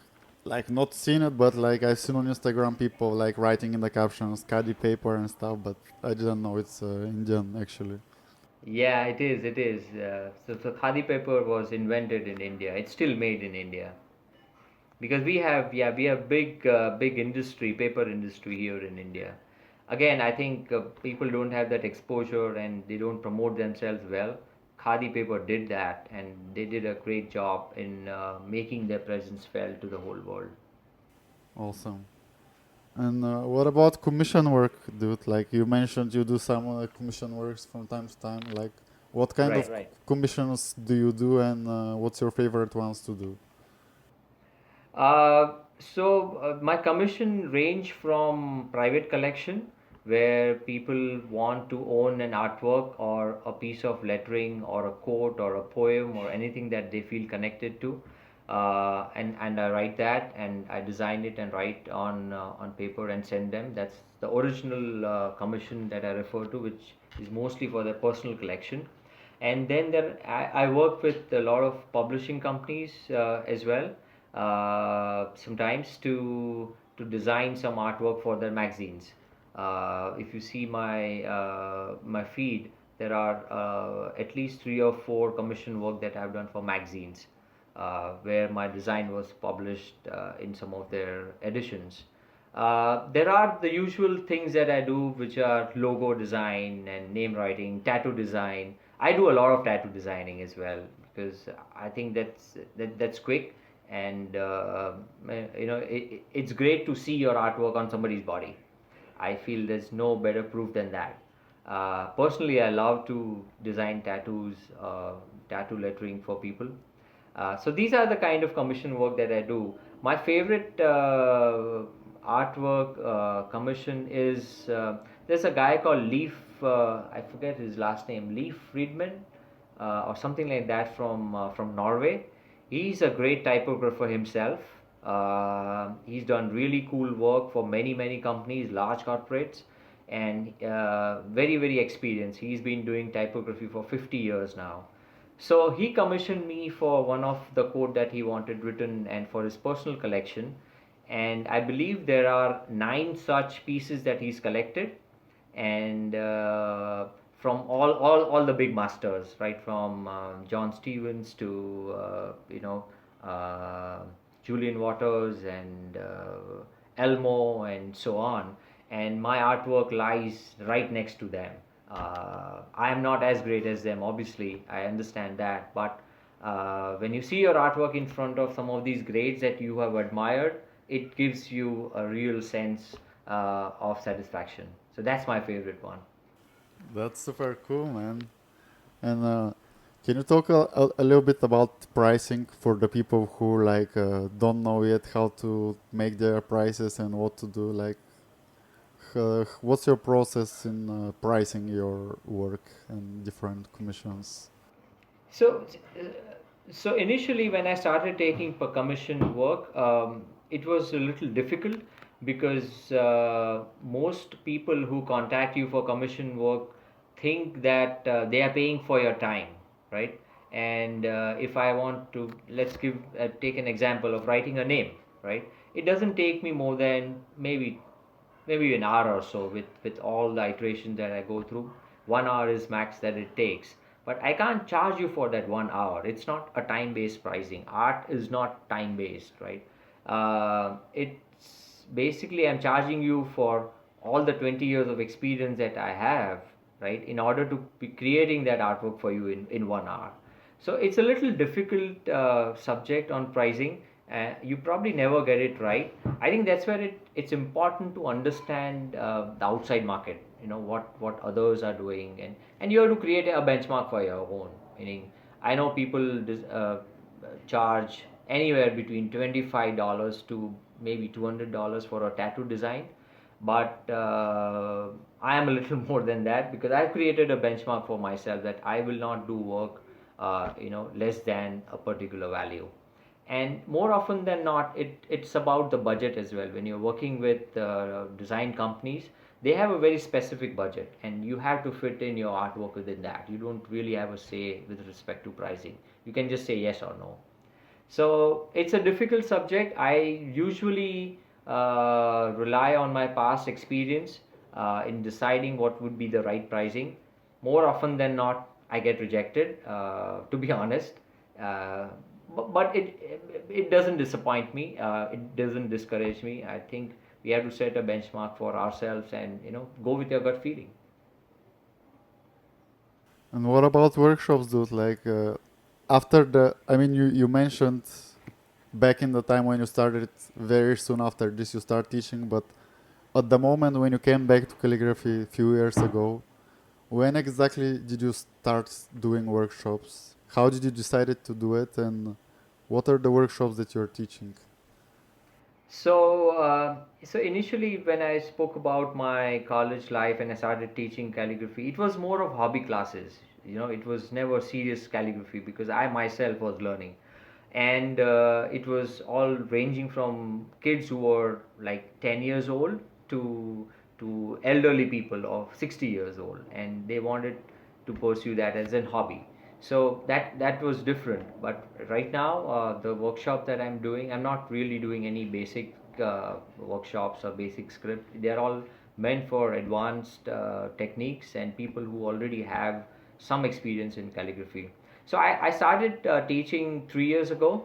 S2: like not seen it, but like I've seen on Instagram people like writing in the captions khadi paper and stuff, but I didn't know it's Indian actually.
S1: Yeah, it is. It is. So khadi paper was invented in India. It's still made in India because we have big industry, paper industry here in India. Again, I think people don't have that exposure and they don't promote themselves well. Khadi paper did that, and they did a great job in making their presence felt to the whole world.
S2: Awesome. And what about commission work, dude? Like you mentioned, you do some commission works from time to time. Like, what kind of
S1: Right, right.
S2: commissions do you do, and what's your favorite ones to do?
S1: My commission range from private collection, where people want to own an artwork or a piece of lettering or a quote or a poem or anything that they feel connected to, and I write that and I design it and write on paper and send them. That's the original commission that I refer to, which is mostly for their personal collection. And then I work with a lot of publishing companies as well, sometimes to design some artwork for their magazines. If you see my feed, there are at least 3 or 4 commission work that I've done for magazines, where my design was published in some of their editions. There are the usual things that I do, which are logo design and name writing, tattoo design. I do a lot of tattoo designing as well because I think that's quick, and it's great to see your artwork on somebody's body. I feel there's no better proof than that. Personally, I love to design tattoos, tattoo lettering for people. So these are the kind of commission work that I do. My favorite artwork commission is there's a guy called Leaf. I forget his last name. Leaf Friedman or something like that from Norway. He's a great typographer himself. He's done really cool work for many companies, large corporates, and very experienced. He's been doing typography for 50 years now. So he commissioned me for one of the quote that he wanted written and for his personal collection. And I believe there are 9 such pieces that he's collected, and from all the big masters, right from John Stevens to uh, Julian Waters and Elmo and so on. And my artwork lies right next to them. I am not as great as them, obviously. I understand that, but when you see your artwork in front of some of these greats that you have admired, it gives you a real sense of satisfaction. So that's my favorite one.
S2: That's super cool, man. And can you talk a little bit about pricing for the people who like don't know yet how to make their prices and what to do? Like, what's your process in pricing your work and different commissions?
S1: So, so initially, when I started taking per commission work, it was a little difficult because most people who contact you for commission work think that they are paying for your time, right? And if I want to, let's take an example of writing a name, right? It doesn't take me more than maybe an hour or so with all the iterations that I go through. 1 hour is max that it takes, but I can't charge you for that 1 hour. It's not a time based pricing. Art is not time based, right? It's basically I'm charging you for all the 20 years of experience that I have, right, in order to be creating that artwork for you in 1 hour. So it's a little difficult subject on pricing. You probably never get it right. I think that's where it's important to understand the outside market. You know what others are doing, and you have to create a benchmark for your own. Meaning, I know people charge anywhere between $25 to maybe $200 for a tattoo design, but I am a little more than that because I've created a benchmark for myself that I will not do work less than a particular value. And more often than not, it's about the budget as well. When you're working with design companies, they have a very specific budget, and you have to fit in your artwork within that. You don't really have a say with respect to pricing. You can just say yes or no. So it's a difficult subject. I usually rely on my past experience in deciding what would be the right pricing. More often than not, I get rejected, to be honest. Uh, but it doesn't disappoint me. It doesn't discourage me. I think we have to set a benchmark for ourselves and go with your gut feeling.
S2: And what about workshops, dude? Like after the, I mean, you mentioned back in the time when you started, very soon after this you start teaching, but at the moment when you came back to calligraphy a few years ago, when exactly did you start doing workshops? How did you decide to do it, and what are the workshops that you're teaching?
S1: So initially, when I spoke about my college life and I started teaching calligraphy, it was more of hobby classes. It was never serious calligraphy because I myself was learning, and it was all ranging from kids who were like 10 years old to elderly people of 60 years old, and they wanted to pursue that as a hobby. So that was different. But right now, the workshop that I'm doing, I'm not really doing any basic workshops or basic script. They're all meant for advanced techniques and people who already have some experience in calligraphy. So I started teaching 3 years ago,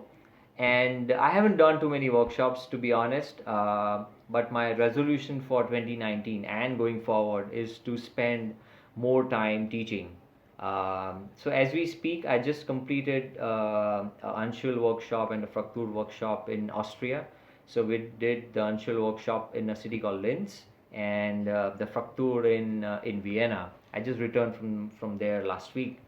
S1: and I haven't done too many workshops, to be honest. But my resolution for 2019 and going forward is to spend more time teaching. So as we speak, I just completed an Anshul workshop and a Fraktur workshop in Austria. So we did the Anshul workshop in a city called Linz, and the Fraktur in Vienna. I just returned from there last week,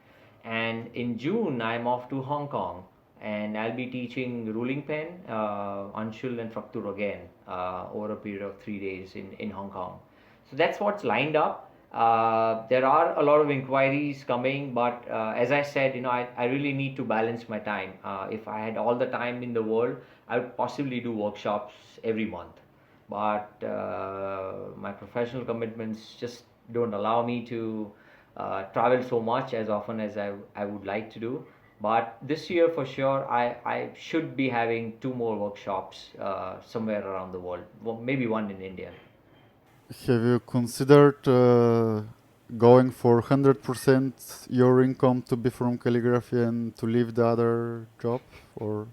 S1: and in June I'm off to Hong Kong, and I'll be teaching ruling pen, Anshul and Fraktur again over a period of 3 days in Hong Kong. So that's what's lined up. There are a lot of inquiries coming, but as I said, I really need to balance my time. If I had all the time in the world, I would possibly do workshops every month. But my professional commitments just don't allow me to travel so much as often as I would like to do. But this year, for sure, I should be having two more workshops somewhere around the world, well, maybe one in India.
S2: Have you considered going for 100% your income to be from calligraphy and to leave the other job, or?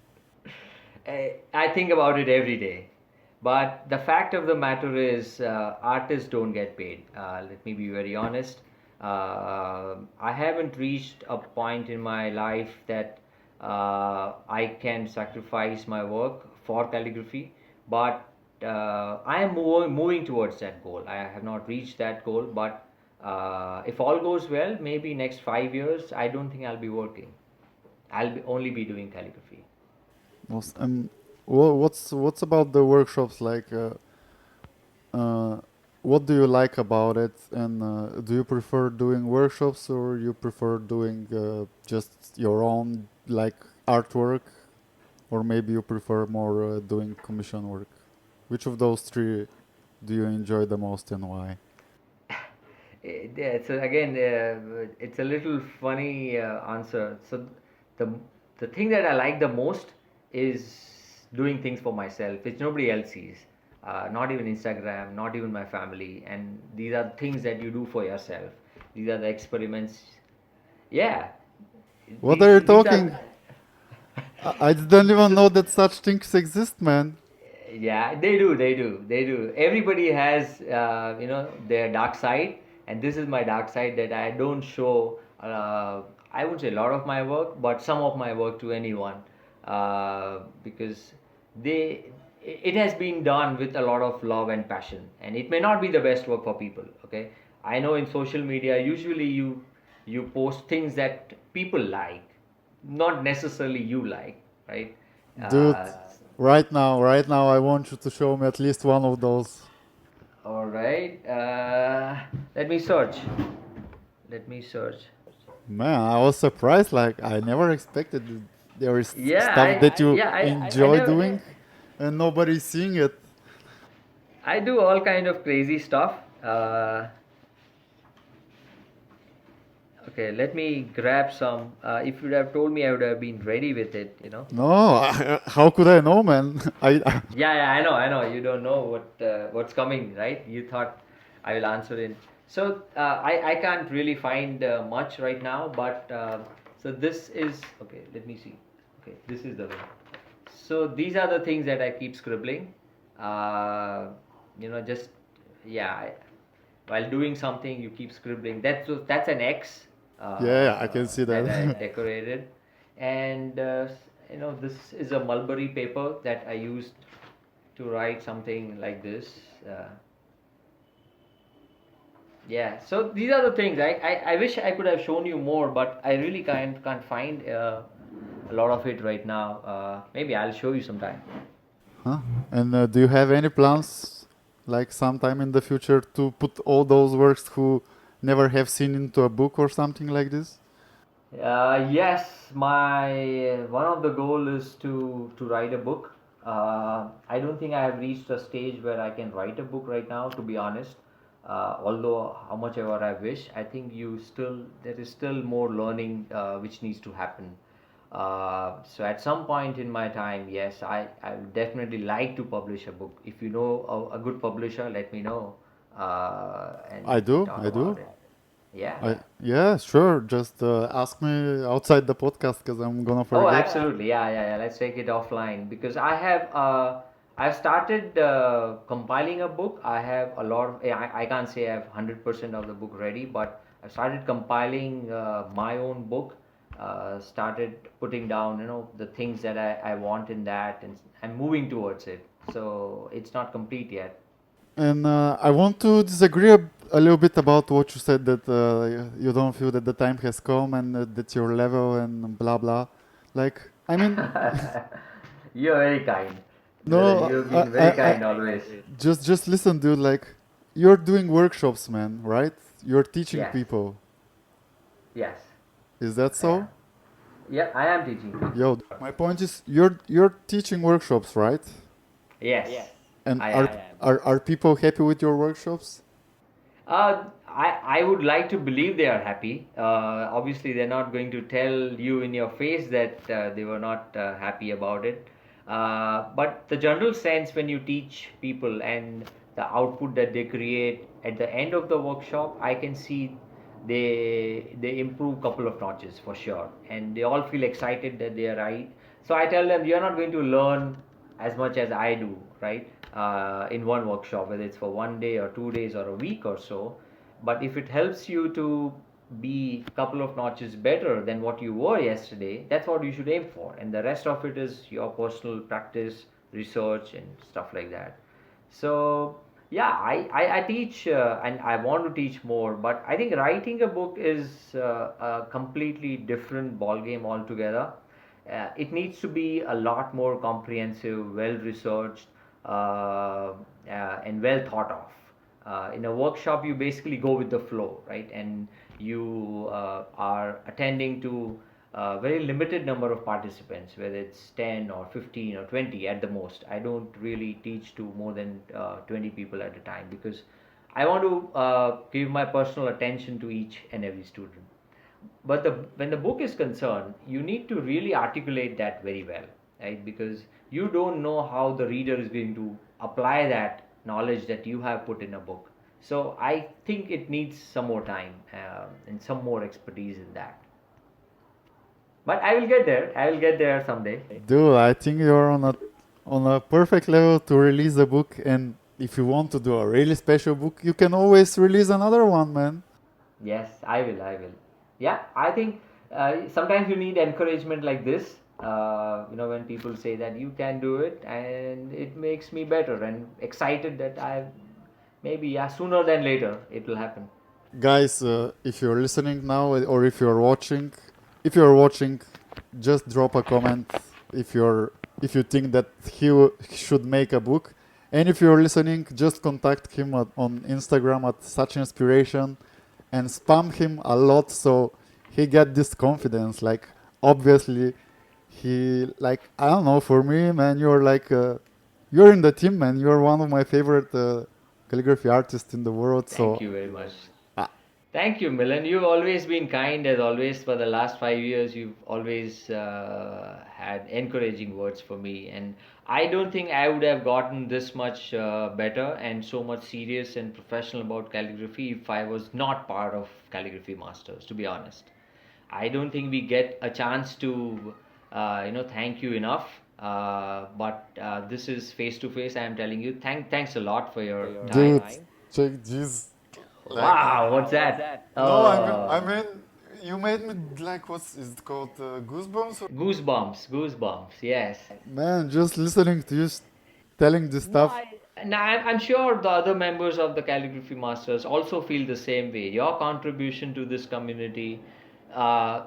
S1: I think about it every day. But the fact of the matter is, artists don't get paid. Let me be very honest. I haven't reached a point in my life that I can sacrifice my work for calligraphy, but I am moving towards that goal. I have not reached that goal, but if all goes well, maybe next 5 years, I don't think I'll be working. Only be doing calligraphy.
S2: Was, what's about the workshops like? Uh, what do you like about it, and do you prefer doing workshops or you prefer doing just your own like artwork, or maybe you prefer more doing commission work? Which of those three do you enjoy the most and why?
S1: Yeah, so again, it's a little funny answer. So the the thing that I like the most is doing things for myself, which nobody else sees. Not even Instagram, not even my family, and these are things that you do for yourself. These are the experiments. Yeah,
S2: What are you
S1: these are.
S2: talking? I didn't even
S1: So
S2: know that such things exist, man.
S1: yeah, they do. Everybody has their dark side, and this is my dark side that I don't show. I would say a lot of my work, but some of my work to anyone, because they it has been done with a lot of love and passion, and it may not be the best work for people. Okay, I know in social media usually you post things that people like, not necessarily you like, right?
S2: Dude,
S1: Uh,
S2: right now, I want you to show me at least one of those.
S1: All right. Let me search. Let me search.
S2: Man, I was surprised. Like, I never expected that there is
S1: Yeah,
S2: stuff that you
S1: I
S2: enjoy
S1: never.
S2: doing and nobody's seeing it.
S1: I do all kind of crazy stuff. Okay, let me grab some. If you'd have told me, I would have been ready with it.
S2: No, how could I know, man?
S1: Yeah, yeah, I know. You don't know what's coming, right? You thought I will answer it. So I can't really find much right now, but so this is okay. Let me see. Okay, this is the way. So these are the things that I keep scribbling. Uh, just yeah. While doing something, you keep scribbling. That's an X
S2: Yeah, I can see
S1: that I
S2: that.
S1: decorated, and this is a mulberry paper that I used to write something like this. Uh, yeah, so these are the things. I wish I could have shown you more, but I really can't find a lot of it right now. Maybe I'll show you sometime.
S2: Huh? And do you have any plans, like sometime in the future, to put all those works who never have seen into a book or something like this?
S1: Yes, my one of the goal is to write a book. I don't think I have reached a stage where I can write a book right now, to be honest. Although how much ever I wish, I think there is still more learning which needs to happen. So at some point in my time, yes, I would definitely like to publish a book. If you know a good publisher, let me know, and
S2: I
S1: we can
S2: do,
S1: talk
S2: I do.
S1: about it. Yeah.
S2: Yeah, sure. Just ask me outside the podcast because I'm gonna
S1: Oh,
S2: forget.
S1: absolutely. Yeah, yeah, yeah. Let's take it offline because I've started compiling a book. I have a lot of, I can't say I have 100% of the book ready, but I've started compiling my own book, started putting down, the things that I want in that, and I'm moving towards it. So it's not complete yet.
S2: And I want to disagree a little bit about what you said that you don't feel that the time has come and that your level and blah blah. Like, I mean,
S1: You're very kind, Milan.
S2: no,
S1: You've been very kind always.
S2: just listen, dude. Like, you're doing workshops, man, right? You're teaching
S1: Yes,
S2: people.
S1: yes,
S2: Is that
S1: I am.
S2: so?
S1: Yeah, I am teaching people.
S2: Yo, my point is, you're teaching workshops, right?
S1: Yes,
S2: And
S1: I am.
S2: are people happy with your workshops?
S1: I would like to believe they are happy. Obviously, they're not going to tell you in your face that they were not happy about it. But the general sense when you teach people and the output that they create at the end of the workshop, I can see they improve couple of notches for sure, and they all feel excited that they are right. So I tell them you're not going to learn as much as I do, right? In one workshop, whether it's for 1 day or 2 days or a week or so. But if it helps you to be a couple of notches better than what you were yesterday, that's what you should aim for. And the rest of it is your personal practice, research, and stuff like that. So yeah, I teach and I want to teach more, but I think writing a book is a completely different ball game altogether. It needs to be a lot more comprehensive, well researched, and well thought of. In a workshop, you basically go with the flow, right? And you are attending to a very limited number of participants, whether it's 10 or 15 or 20 at the most. I don't really teach to more than 20 people at a time because I want to give my personal attention to each and every student. But when the book is concerned, you need to really articulate that very well, right? Because you don't know how the reader is going to apply that knowledge that you have put in a book. So I think it needs some more time and some more expertise in that. But I will get there. I will get there someday.
S2: Dude, I think you're on a perfect level to release a book, and if you want to do a really special book, you can always release another one, man.
S1: Yes, I will. I will. Yeah, I think sometimes you need encouragement like this. When people say that you can do it, and it makes me better and excited that I maybe yeah sooner than later it will happen.
S2: Guys, if you're listening now or if you're watching, just drop a comment if if you think that should make a book, and if you're listening, just contact him on Instagram at Sachinspiration and spam him a lot so he get this confidence. Like, obviously, he, like, I don't know, for me, man, you're in the team, man. You're one of my favorite calligraphy artists in the world.
S1: Thank
S2: So
S1: you very much.
S2: I,
S1: Thank you, Milan. You've always been kind, as always. For the last 5 years, you've always had encouraging words for me, and I don't think I would have gotten this much better and so much serious and professional about calligraphy if I was not part of Calligraphy Masters. To be honest, I don't think we get a chance to, thank you enough. But this is face to face. I am telling you, thanks a lot for your
S2: Dude,
S1: time.
S2: check this. Like,
S1: Wow, what's that?
S2: no, I mean, you made me like, what's is it called? Goosebumps? Or?
S1: Goosebumps. Yes.
S2: Man, just listening to you telling this
S1: No,
S2: stuff.
S1: I'm sure the other members of the Calligraphy Masters also feel the same way. Your contribution to this community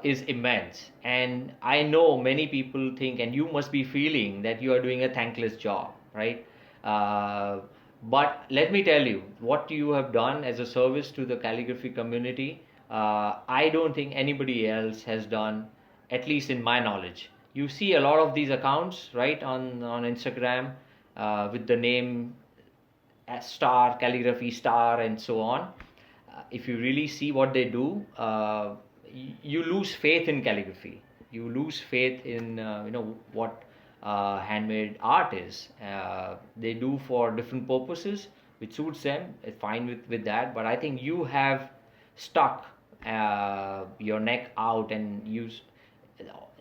S1: is immense, and I know many people think, and you must be feeling that you are doing a thankless job, right? Uh, but let me tell you, what you have done as a service to the calligraphy community, I don't think anybody else has done, at least in my knowledge. You see a lot of these accounts, right, on Instagram, with the name star, calligraphy star, and so on. If you really see what they do, you lose faith in calligraphy. You lose faith in what handmade art is. They do for different purposes, which suits them. Fine with that, but I think you have stuck your neck out, and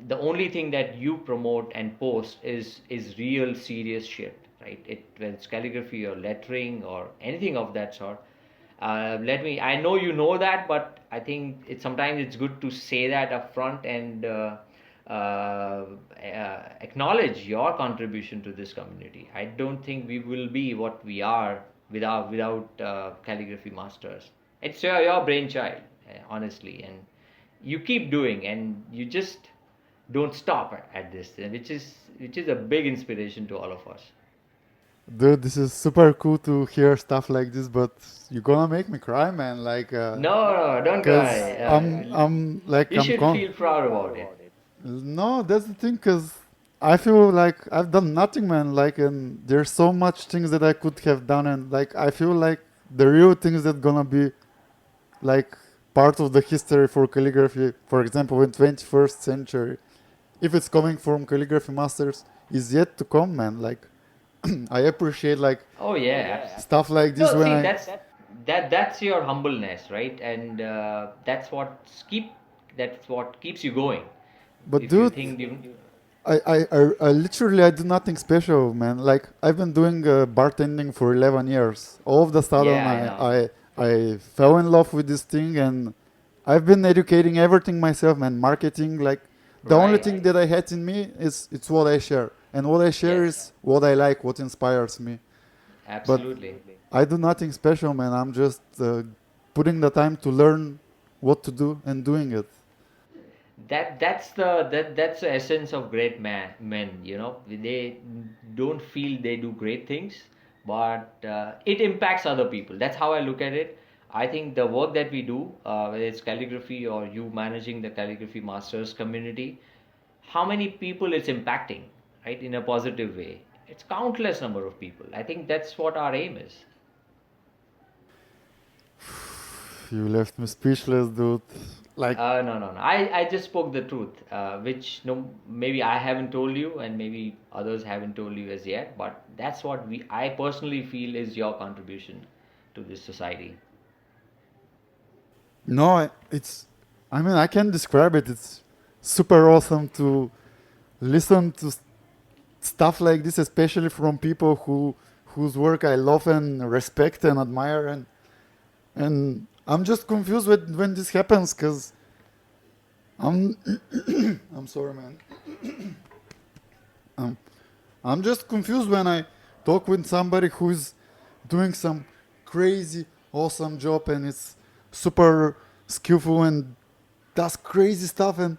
S1: the only thing that you promote and post is real serious shit, right? Whether it's calligraphy or lettering or anything of that sort. I know you know that, but I think sometimes it's good to say that up front and acknowledge your contribution to this community. I don't think we will be what we are without calligraphy masters. It's your brainchild, honestly, and you keep doing, and you just don't stop at this, which is a big inspiration to all of us.
S2: Dude, this is super cool to hear stuff like this, but you're gonna make me cry, man. Like,
S1: No, don't
S2: cause
S1: cry.
S2: I'm like,
S1: You should feel proud about it.
S2: No, that's the thing, cause I feel like I've done nothing, man. Like, and there's so much things that I could have done, and like, I feel like the real things that gonna be like part of the history for calligraphy, for example, in 21st century, if it's coming from calligraphy masters, is yet to come, man. Like, I appreciate like
S1: Oh yeah, absolutely.
S2: stuff like this
S1: No,
S2: when
S1: see,
S2: I.
S1: that's your humbleness, right? And that's what keeps you going.
S2: But
S1: If you
S2: dude,
S1: think you,
S2: I literally I do nothing special, man. Like I've been doing bartending for 11 years. All of the sudden,
S1: yeah, I know.
S2: I fell in love with this thing, and I've been educating everything myself, man. Marketing, like the only
S1: Right.
S2: thing that I had in me is it's what I share, and what I share
S1: Yes,
S2: is what I like, what inspires me. But
S1: absolutely.
S2: I do nothing special, man. I'm just putting the time to learn what to do and doing it.
S1: That's the essence of great men. They don't feel they do great things, but it impacts other people. That's how I look at it. I think the work that we do, whether it's calligraphy or you managing the calligraphy masters community, how many people it's impacting, right, in a positive way. It's countless number of people. I think that's what our aim is.
S2: You left me speechless, dude. Like,
S1: No. I just spoke the truth, which no maybe I haven't told you, and maybe others haven't told you as yet. But that's what I personally feel is your contribution to this society.
S2: no, it's. I mean, I can't describe it. It's super awesome to listen to stuff like this, especially from people whose work I love and respect and admire. And I'm just confused when this happens, because I'm I'm sorry, man. Um, I'm just confused when I talk with somebody who's doing some crazy awesome job and it's super skillful and does crazy stuff and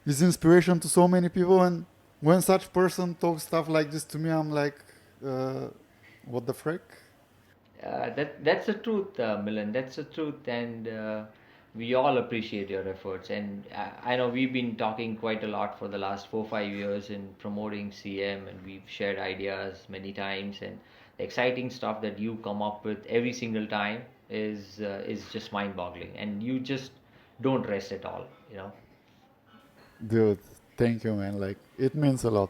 S2: is inspiration to so many people. And when such person talks stuff like this to me, I'm like, uh, what the frick?
S1: That's the truth, Milan. That's the truth, and we all appreciate your efforts. And I know we've been talking quite a lot for the last 4 5 years in promoting CM, and we've shared ideas many times, and the exciting stuff that you come up with every single time. is just mind-boggling, and you just don't rest at all.
S2: Dude, thank you, man. Like, it means a lot.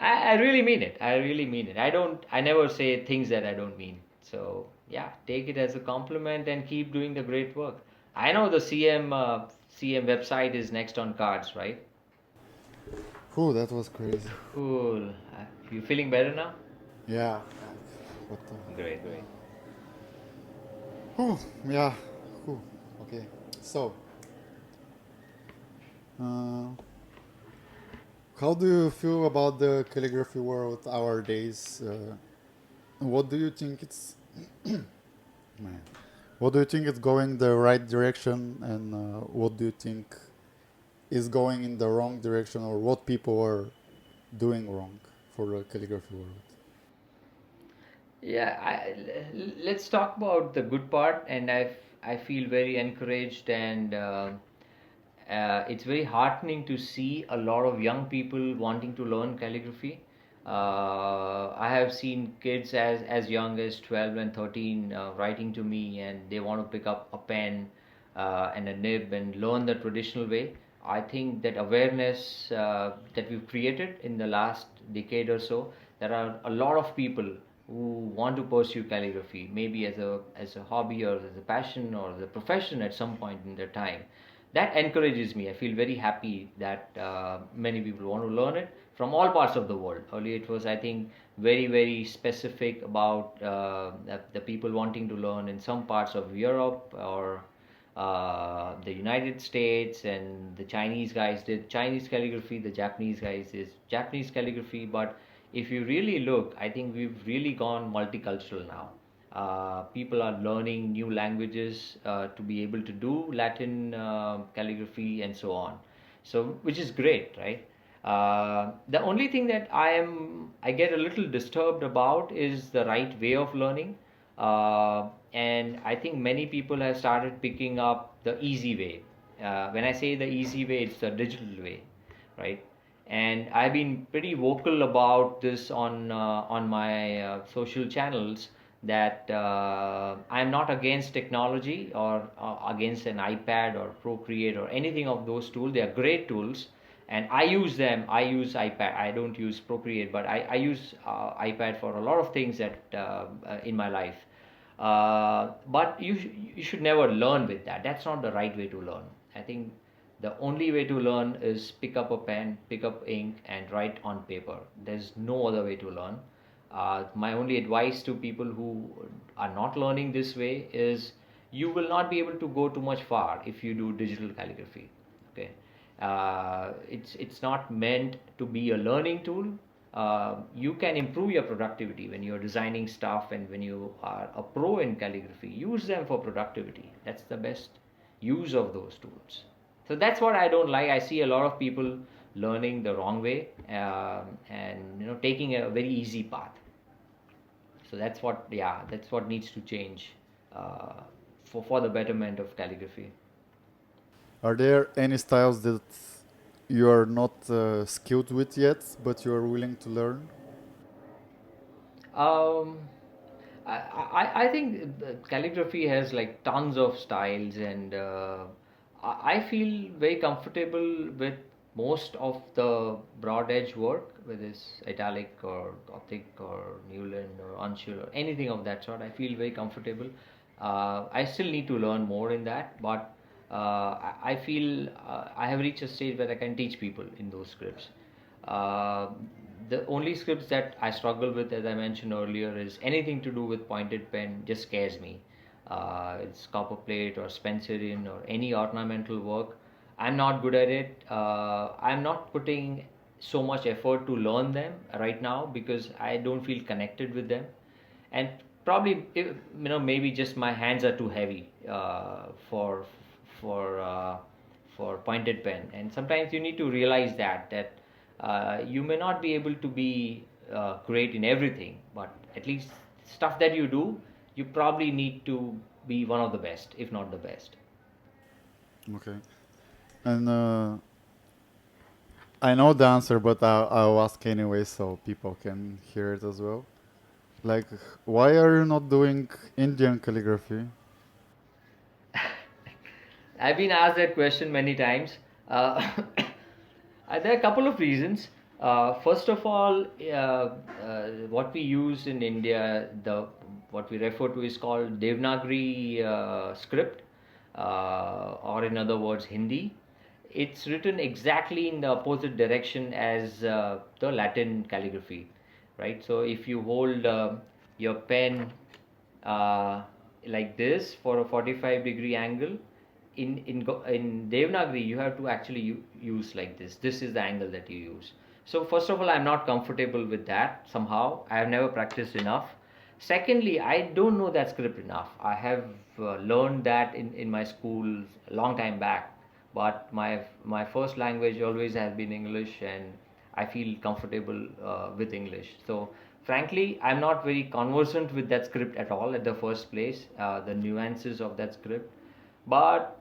S1: I really mean it. I really mean it. I never say things that I don't mean. So yeah, take it as a compliment and keep doing the great work. I know the CM website is next on cards, right?
S2: Whew, that was crazy.
S1: Cool. You feeling better now?
S2: Yeah. What the?
S1: Great, great.
S2: Whew, yeah. Whew. Okay. So, uh, how do you feel about the calligraphy world our days? What do you think it's man? What do you think is going the right direction, and what do you think is going in the wrong direction, or what people are doing wrong for the calligraphy world?
S1: Yeah, let's talk about the good part, and I feel very encouraged, and it's very heartening to see a lot of young people wanting to learn calligraphy. I have seen kids as young as 12 and 13 writing to me, and they want to pick up a pen and a nib and learn the traditional way. I think that awareness that we've created in the last decade or so, there are a lot of people who want to pursue calligraphy, maybe as a hobby or as a passion or as a profession at some point in their time. That encourages me. I feel very happy that many people want to learn it from all parts of the world. Earlier, it was, I think, very, very specific about the people wanting to learn in some parts of Europe or the United States, and the Chinese guys did Chinese calligraphy, the Japanese guys did Japanese calligraphy. But if you really look, I think we've really gone multicultural now. People are learning new languages to be able to do Latin calligraphy and so on. So, which is great, right? The only thing that I get a little disturbed about is the right way of learning, and I think many people have started picking up the easy way. When I say the easy way, it's the digital way, right? And I've been pretty vocal about this on my social channels, that I'm not against technology or against an iPad or Procreate or anything of those tools. They are great tools, and I use them. I use iPad. I don't use Procreate, but I use iPad for a lot of things that in my life. But you should never learn with that. That's not the right way to learn. I think the only way to learn is pick up a pen, pick up ink, and write on paper. There's no other way to learn. My only advice to people who are not learning this way is you will not be able to go too much far if you do digital calligraphy. Okay, it's not meant to be a learning tool. You can improve your productivity when you're designing stuff, and when you are a pro in calligraphy, use them for productivity. That's the best use of those tools. So that's what I don't like. I see a lot of people learning the wrong way, and taking a very easy path. So that's what needs to change for the betterment of calligraphy.
S2: Are there any styles that you are not skilled with yet, but you are willing to learn?
S1: Um, I think calligraphy has like tons of styles, and I feel very comfortable with most of the broad edge work, whether it's italic or Gothic or Newland or Unsure or anything of that sort. I feel very comfortable. I still need to learn more in that, but I feel I have reached a stage where I can teach people in those scripts. Uh, the only scripts that I struggle with, as I mentioned earlier, is anything to do with pointed pen just scares me. It's copperplate or Spencerian or any ornamental work. I'm not good at it. I'm not putting so much effort to learn them right now because I don't feel connected with them, and probably maybe just my hands are too heavy for for pointed pen, and sometimes you need to realize that you may not be able to be great in everything, but at least stuff that you do, you probably need to be one of the best, if not the best.
S2: Okay. And I know the answer, but I'll ask anyway so people can hear it as well. Like, why are you not doing Indian calligraphy?
S1: I've been asked that question many times. There are a couple of reasons. First of all, what we use in India, the what we refer to is called Devanagari script, or in other words, Hindi. It's written exactly in the opposite direction as the Latin calligraphy, right? So if you hold your pen uh, like this for a 45-degree angle, in Devanagari you have to actually use like this. This is the angle that you use. So first of all, I'm not comfortable with that somehow. I have never practiced enough. Secondly, I don't know that script enough. I have learned that in my school a long time back, but my first language always has been English, and I feel comfortable with English. So frankly, I'm not very conversant with that script at all at the first place, the nuances of that script. But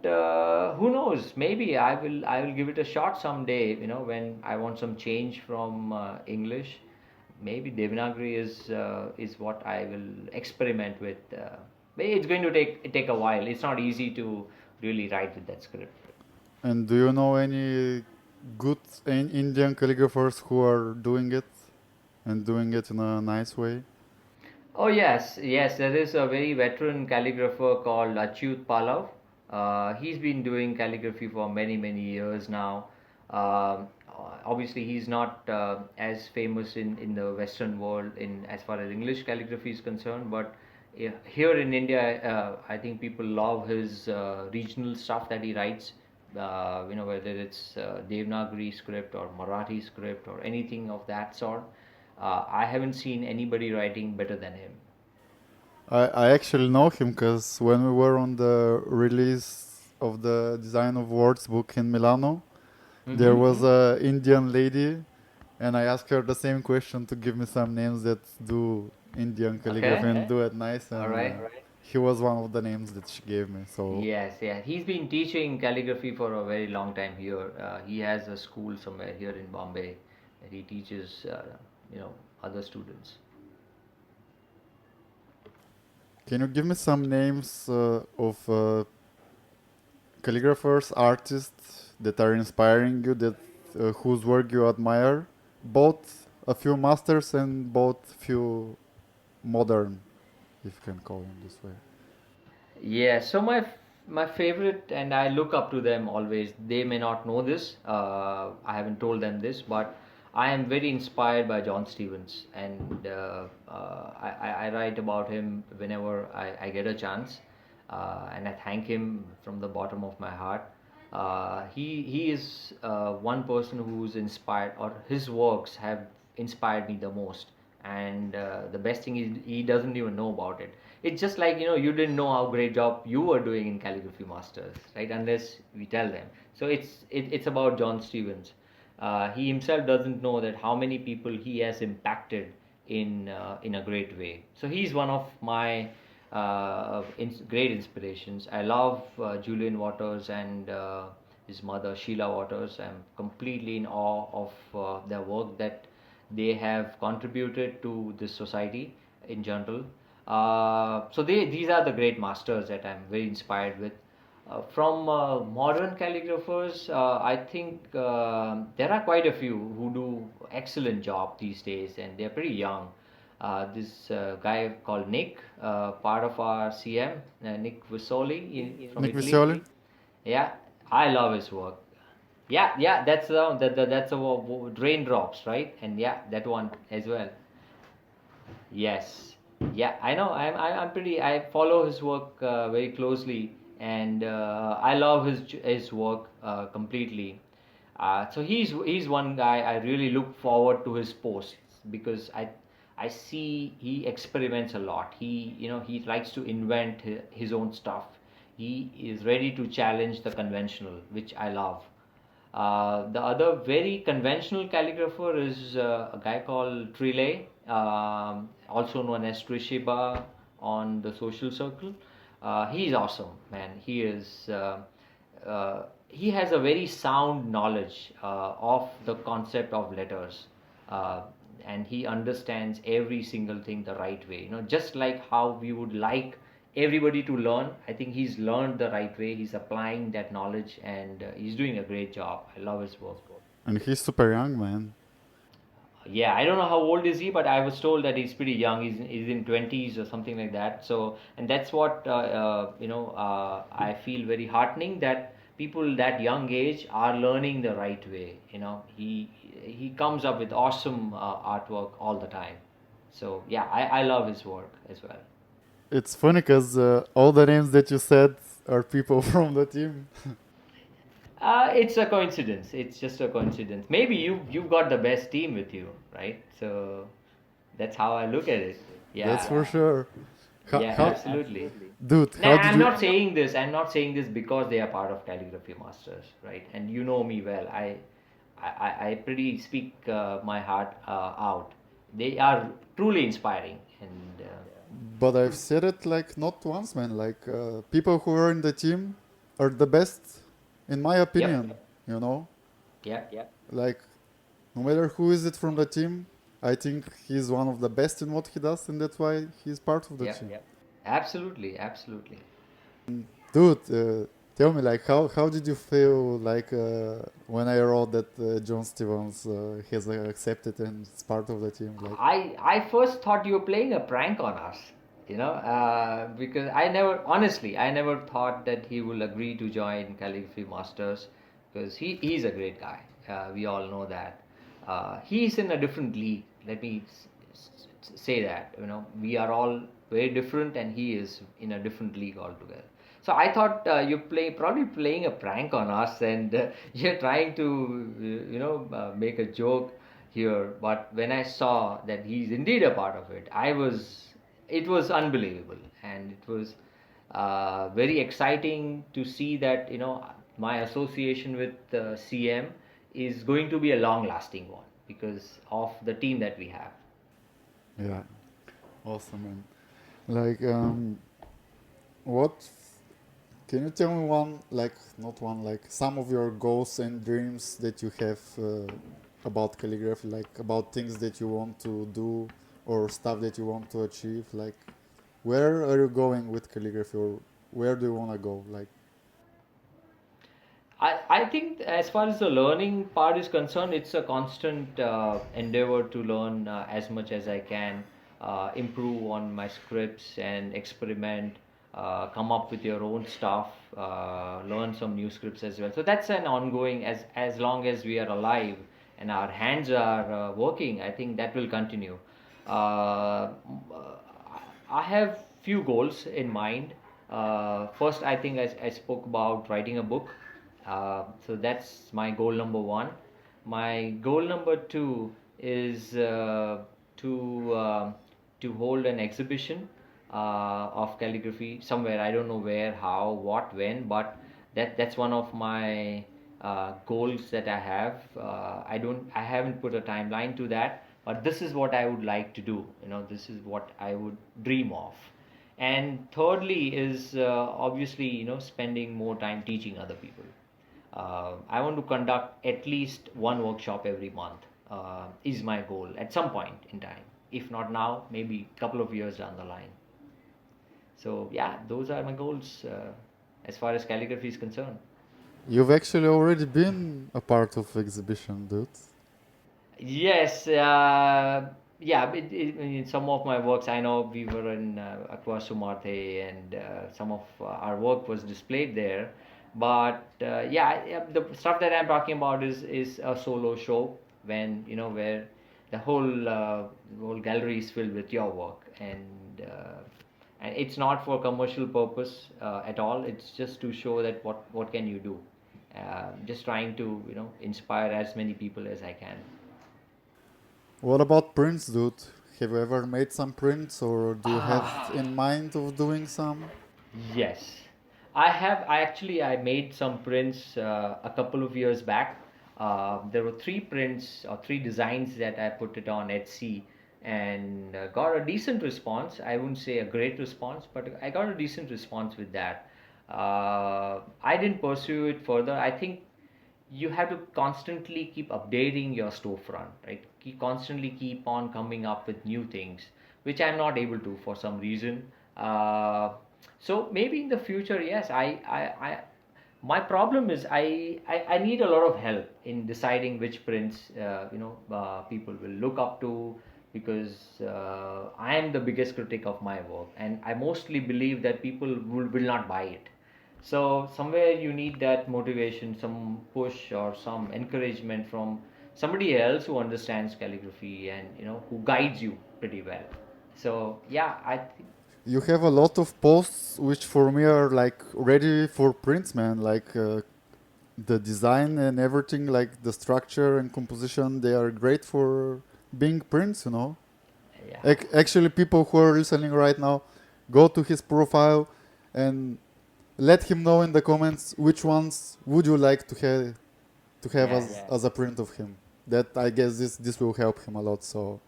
S1: who knows? Maybe I will give it a shot someday. When I want some change from English, maybe Devanagari is what I will experiment with. Maybe it's going to take a while. It's not easy to really write with that script.
S2: And do you know any good Indian calligraphers who are doing it and doing it in a nice way?
S1: Oh yes, yes. There is a very veteran calligrapher called Achyut Pallav. He's been doing calligraphy for many years now. Obviously, he's not as famous in the Western world in as far as English calligraphy is concerned, but here in India, I think people love his regional stuff that he writes. Whether it's Devanagari script or Marathi script or anything of that sort. I haven't seen anybody writing better than him.
S2: I actually know him because when we were on the release of the Design of Words book in Milano, there
S1: Mm-hmm.
S2: was a Indian lady, and I asked her the same question to give me some names that do Indian calligraphy
S1: Okay.
S2: and do it nice,
S1: All
S2: and
S1: right.
S2: he was one of the names that she gave me. So,
S1: Yes, yeah. He's been teaching calligraphy for a very long time here. He has a school somewhere here in Bombay that he teaches, other students.
S2: can you give me some names of calligraphers, artists that are inspiring you, that whose work you admire, both a few masters and both few modern, if you can call them this way.
S1: Yeah, so my favorite, and I look up to them always. They may not know this. I haven't told them this, but I am very inspired by John Stevens, and I write about him whenever I get a chance, and I thank him from the bottom of my heart. He is one person who's inspired, or his works have inspired me the most. And the best thing is he doesn't even know about it. It's just like you didn't know how great job you were doing in Calligraphy Masters, right? Unless we tell them. So it's about John Stevens. He himself doesn't know that how many people he has impacted in a great way. So he's one of my great inspirations. I love Julian Waters and his mother Sheila Waters. I'm completely in awe of their work that they have contributed to this society in general. So these are the great masters that I'm very inspired with. From modern calligraphers, I think there are quite a few who do excellent job these days, and they're pretty young. This guy called Nick, part of our CM, Nick Visoli from
S2: Nick
S1: Italy.
S2: Visioli?
S1: Yeah, I love his work. Yeah, that's that's a raindrops, right? And yeah, that one as well. Yes, yeah, I know. I'm pretty. I follow his work very closely, and I love his work completely. So he's one guy I really look forward to his posts because I see he experiments a lot. He likes to invent his own stuff. He is ready to challenge the conventional, which I love. The other very conventional calligrapher is a guy called Trile, also known as Trishiba on the social circle. He's awesome, man. He has a very sound knowledge of the concept of letters. Uh, and he understands every single thing the right way. Just like how we would like everybody to learn. I think he's learned the right way. He's applying that knowledge, and he's doing a great job. I love his work.
S2: And he's super young, man.
S1: Yeah, I don't know how old is he, but I was told that he's pretty young. He's in 20s or something like that. So, and that's what I feel very heartening that people that young age are learning the right way. He comes up with awesome artwork all the time. So yeah, I love his work as well.
S2: It's funny because all the names that you said are people from the team.
S1: It's a coincidence. It's just a coincidence. Maybe you've got the best team with you, right? So that's how I look at it.
S2: That's
S1: Yeah.
S2: for sure.
S1: Yeah, absolutely.
S2: Dude,
S1: Now,
S2: how did
S1: I'm
S2: you?
S1: not saying this. I'm not saying this because they are part of Calligraphy Masters, right? And you know me well. I pretty speak my heart out. They are truly inspiring, and
S2: But I've said it like not once, man. Like people who are in the team are the best, in my
S1: yep,
S2: opinion. You know,
S1: yeah,
S2: like no matter who is it from the team, I think he's one of the best in what he does, and that's why he's part of the
S1: yeah,
S2: team.
S1: absolutely, absolutely.
S2: Dude, tell me, like, how did you feel like when I wrote that John Stevens has accepted and is part of the team? Like,
S1: I first thought you were playing a prank on us, because I never thought that he will agree to join Calligraphy Masters, because he's a great guy. We all know that. He's in a different league. Let me say that. We are all very different, and he is in a different league altogether. So I thought you're probably playing a prank on us, and you're trying to, make a joke here. But when I saw that he's indeed a part of it, it was unbelievable, and it was very exciting to see that my association with CM is going to be a long-lasting one because of the team that we have.
S2: yeah, awesome, man. Like, what can you tell me one, like, not one, like some of your goals and dreams that you have about calligraphy, like about things that you want to do or stuff that you want to achieve? Like, where are you going with calligraphy, or where do you want to go? Like,
S1: I think as far as the learning part is concerned, it's a constant endeavor to learn as much as I can, improve on my scripts and experiment, come up with your own stuff, learn some new scripts as well. So that's an ongoing, as long as we are alive and our hands are working, I think that will continue. Uh, I have few goals in mind. First, I think I spoke about writing a book. So that's my goal number one. My goal number two is to to hold an exhibition of calligraphy somewhere. I don't know where, how, what, when, but that's one of my goals that I have. I haven't put a timeline to that, but this is what I would like to do. This is what I would dream of. And thirdly is obviously spending more time teaching other people. I want to conduct at least one workshop every month. Is my goal at some point in time. If not now, maybe a couple of years down the line. So yeah, those are my goals as far as calligraphy is concerned.
S2: you've actually already been a part of exhibition, dude.
S1: Yes, yeah. In some of my works, I know we were in Aqua Sumarte, and some of our work was displayed there. But yeah, the stuff that I'm talking about is a solo show when where the whole gallery is filled with your work, and it's not for commercial purpose at all. It's just to show that what can you do. Just trying to inspire as many people as I can.
S2: What about prints, dude? Have you ever made some prints, or do you have in mind of doing some?
S1: Yes, I have. I made some prints a couple of years back. There were three prints or three designs that I put it on Etsy, and got a decent response. I wouldn't say a great response, but I got a decent response with that. I didn't pursue it further. I think you have to constantly keep updating your storefront, right? Constantly keep on coming up with new things, which I'm not able to for some reason. Uh, so maybe in the future, yes, my problem is I need a lot of help in deciding which prints people will look up to, because I am the biggest critic of my work, and I mostly believe that people will not buy it. So somewhere you need that motivation, some push or some encouragement from somebody else who understands calligraphy and who guides you pretty well. So yeah, I think
S2: You have a lot of posts which for me are like ready for prints, man. Like the design and everything, like the structure and composition, they are great for being prints, you know.
S1: yeah,
S2: Actually, people who are listening right now, go to his profile and let him know in the comments which ones would you like to have
S1: yeah,
S2: as a print of him. That I guess this will help him a lot. So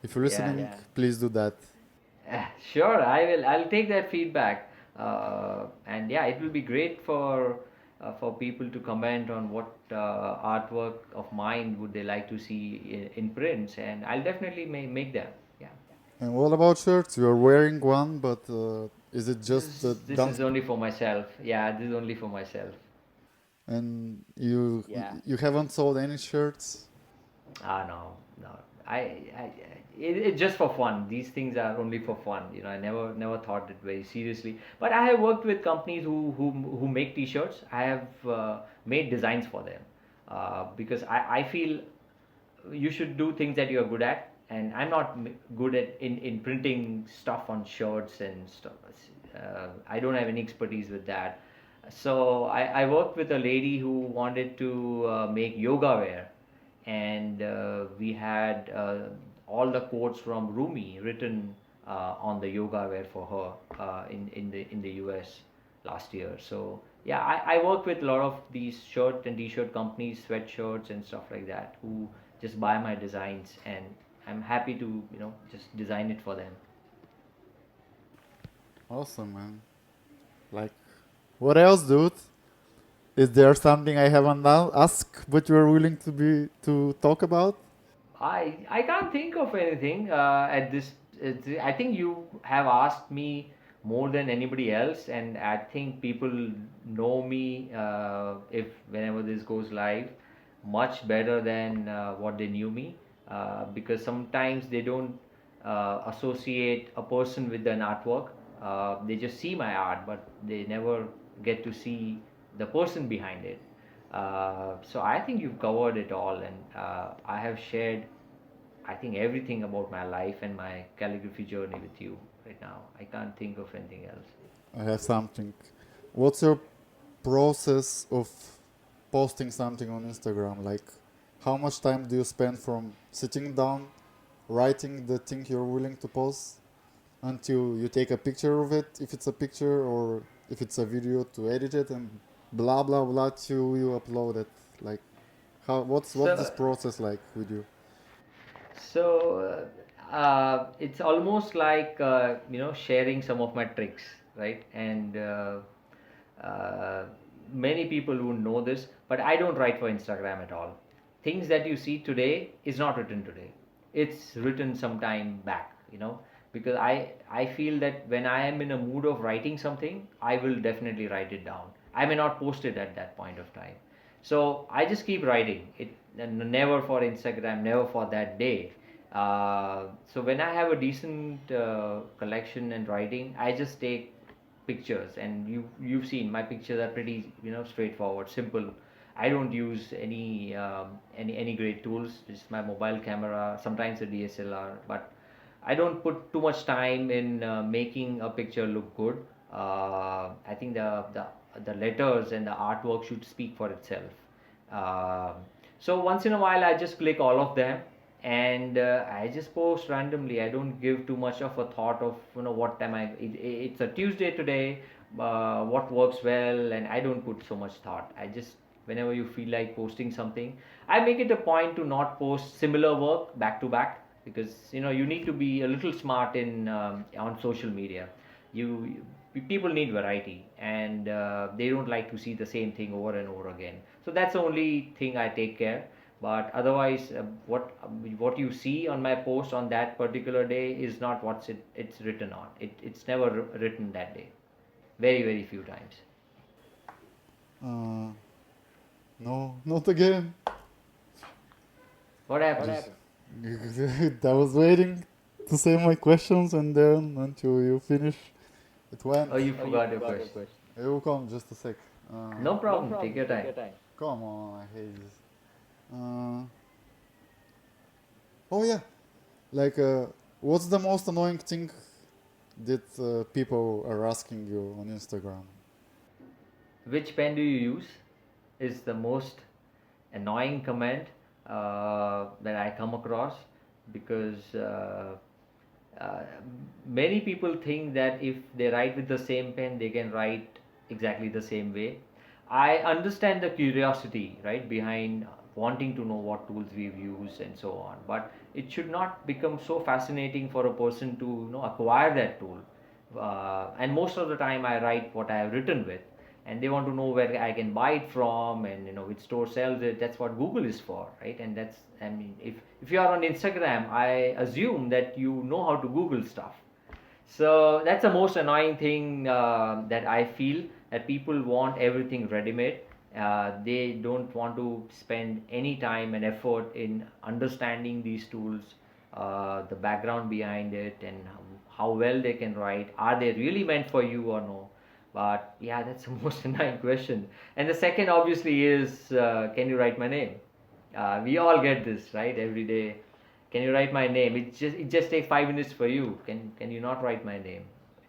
S2: if you're
S1: yeah,
S2: listening,
S1: yeah.
S2: please do that.
S1: Sure, I will. I'll take that feedback, and yeah, it will be great for people to comment on what artwork of mine would they like to see in prints, and I'll definitely make them. Yeah,
S2: And what about shirts? You're wearing one, but is it just
S1: this
S2: down?
S1: is only for myself. Yeah, this is only for myself.
S2: And you
S1: Yeah.
S2: you haven't sold any shirts?
S1: No, no. It's just for fun. These things are only for fun. I never thought it very seriously. But I have worked with companies who make T-shirts. I have made designs for them, because I feel you should do things that you're good at, and I'm not good at in printing stuff on shirts and stuff. I don't have any expertise with that. So I worked with a lady who wanted to make yoga wear, and we had all the quotes from Rumi written on the yoga wear for her in the US last year. So yeah, I work with a lot of these shirt and t-shirt companies, sweatshirts and stuff like that, who just buy my designs, and I'm happy to just design it for them.
S2: Awesome, man. Like, what else, dude? Is there something I haven't asked, but you're willing to talk about?
S1: I can't think of anything at this. I think you have asked me more than anybody else, and I think people know me, if whenever this goes live, much better than what they knew me, because sometimes they don't associate a person with an artwork. They just see my art, but they never get to see the person behind it. So I think you've covered it all, and I have shared, I think, everything about my life and my calligraphy journey with you right now. I can't think of anything else.
S2: I have something. What's your process of posting something on Instagram? Like, how much time do you spend from sitting down, writing the thing you're willing to post, until you take a picture of it, if it's a picture, or if it's a video, to edit it, and blah blah blah till you upload it? Like, what's this
S1: So,
S2: process like with you?
S1: it's almost like sharing some of my tricks, right? And uh, many people who know this, but I don't write for Instagram at all. Things that you see today is not written today. It's written some time back, because I feel that when I am in a mood of writing something, I will definitely write it down. I may not post it at that point of time. So I just keep writing it, and never for Instagram, never for that day. So when I have a decent collection and writing, I just take pictures, and you've seen my pictures are pretty straightforward, simple. I don't use any great tools, just my mobile camera, sometimes a DSLR, but I don't put too much time in making a picture look good. I think the letters and the artwork should speak for itself. Um so once in a while, I just click all of them, and I just post randomly. I don't give too much of a thought of what time it's a Tuesday today, what works well, and I don't put so much thought. I just, whenever you feel like posting something, I make it a point to not post similar work back to back, because you need to be a little smart in on social media. You people need variety, and they don't like to see the same thing over and over again. So that's the only thing I take care. But otherwise, what you see on my post on that particular day is not it's written on. It's never written that day. Very, very few times.
S2: Uh, no, not again.
S1: What happened?
S2: Just I was waiting to say my questions, and then until you finish, it went.
S1: Oh, you forgot your question.
S2: It will come just a sec.
S1: No problem. Take your time.
S2: Come on, I hate this. Uh, oh yeah, like what's the most annoying thing that people are asking you on Instagram?
S1: Which pen do you use? Is the most annoying comment that I come across, because uh, many people think that if they write with the same pen, they can write exactly the same way. I understand the curiosity, right, behind wanting to know what tools we've used and so on, but it should not become so fascinating for a person to acquire that tool. And most of the time, I write what I have written with, and they want to know where I can buy it from, and which store sells it. That's what Google is for, right? And that's, I mean, if you are on Instagram, I assume that you know how to Google stuff. So that's the most annoying thing that I feel, that people want everything ready made. They don't want to spend any time and effort in understanding these tools, the background behind it, and how well they can write. Are they really meant for you or no? But yeah, that's the most annoying question. And the second, obviously, is can you write my name? We all get this, right? Every day. Can you write my name? It just takes 5 minutes for you. Can you not write my name?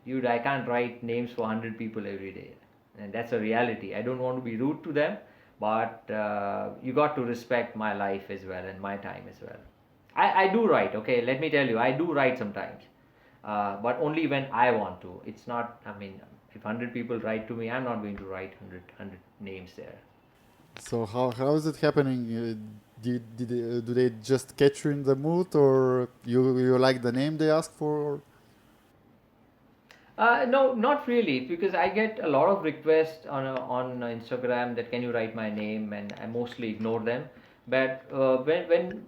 S1: Dude, I can't write names for 100 people every day, and that's a reality. I don't want to be rude to them, but you got to respect my life as well and my time as well. I do write. Okay, let me tell you, I do write sometimes, but only when I want to. It's not. I mean, if 100 people write to me, I'm not going to write 100 names there.
S2: So how is it happening? Do they just catch you in the mood, or you like the name they ask for?
S1: No, not really, because I get a lot of requests on Instagram that can you write my name, and I mostly ignore them. But when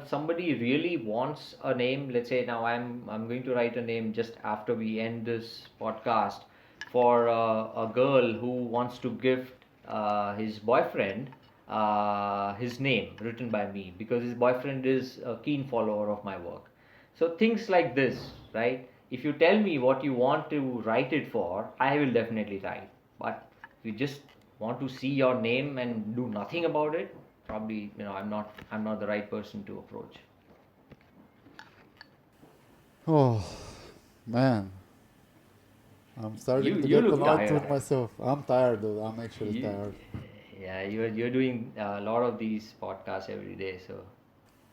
S1: somebody really wants a name, let's say now I'm going to write a name just after we end this podcast for a girl who wants to gift his boyfriend his name written by me, because his boyfriend is a keen follower of my work. So things like this, right? If you tell me what you want to write it for, I will definitely write. But if you just want to see your name and do nothing about it, probably I'm not the right person to approach.
S2: Oh man, I'm
S1: You
S2: starting to
S1: you
S2: get
S1: look
S2: annoyed
S1: tired.
S2: with myself. I'm tired, dude. I'm actually
S1: You,
S2: tired.
S1: yeah, you're doing a lot of these podcasts every day, so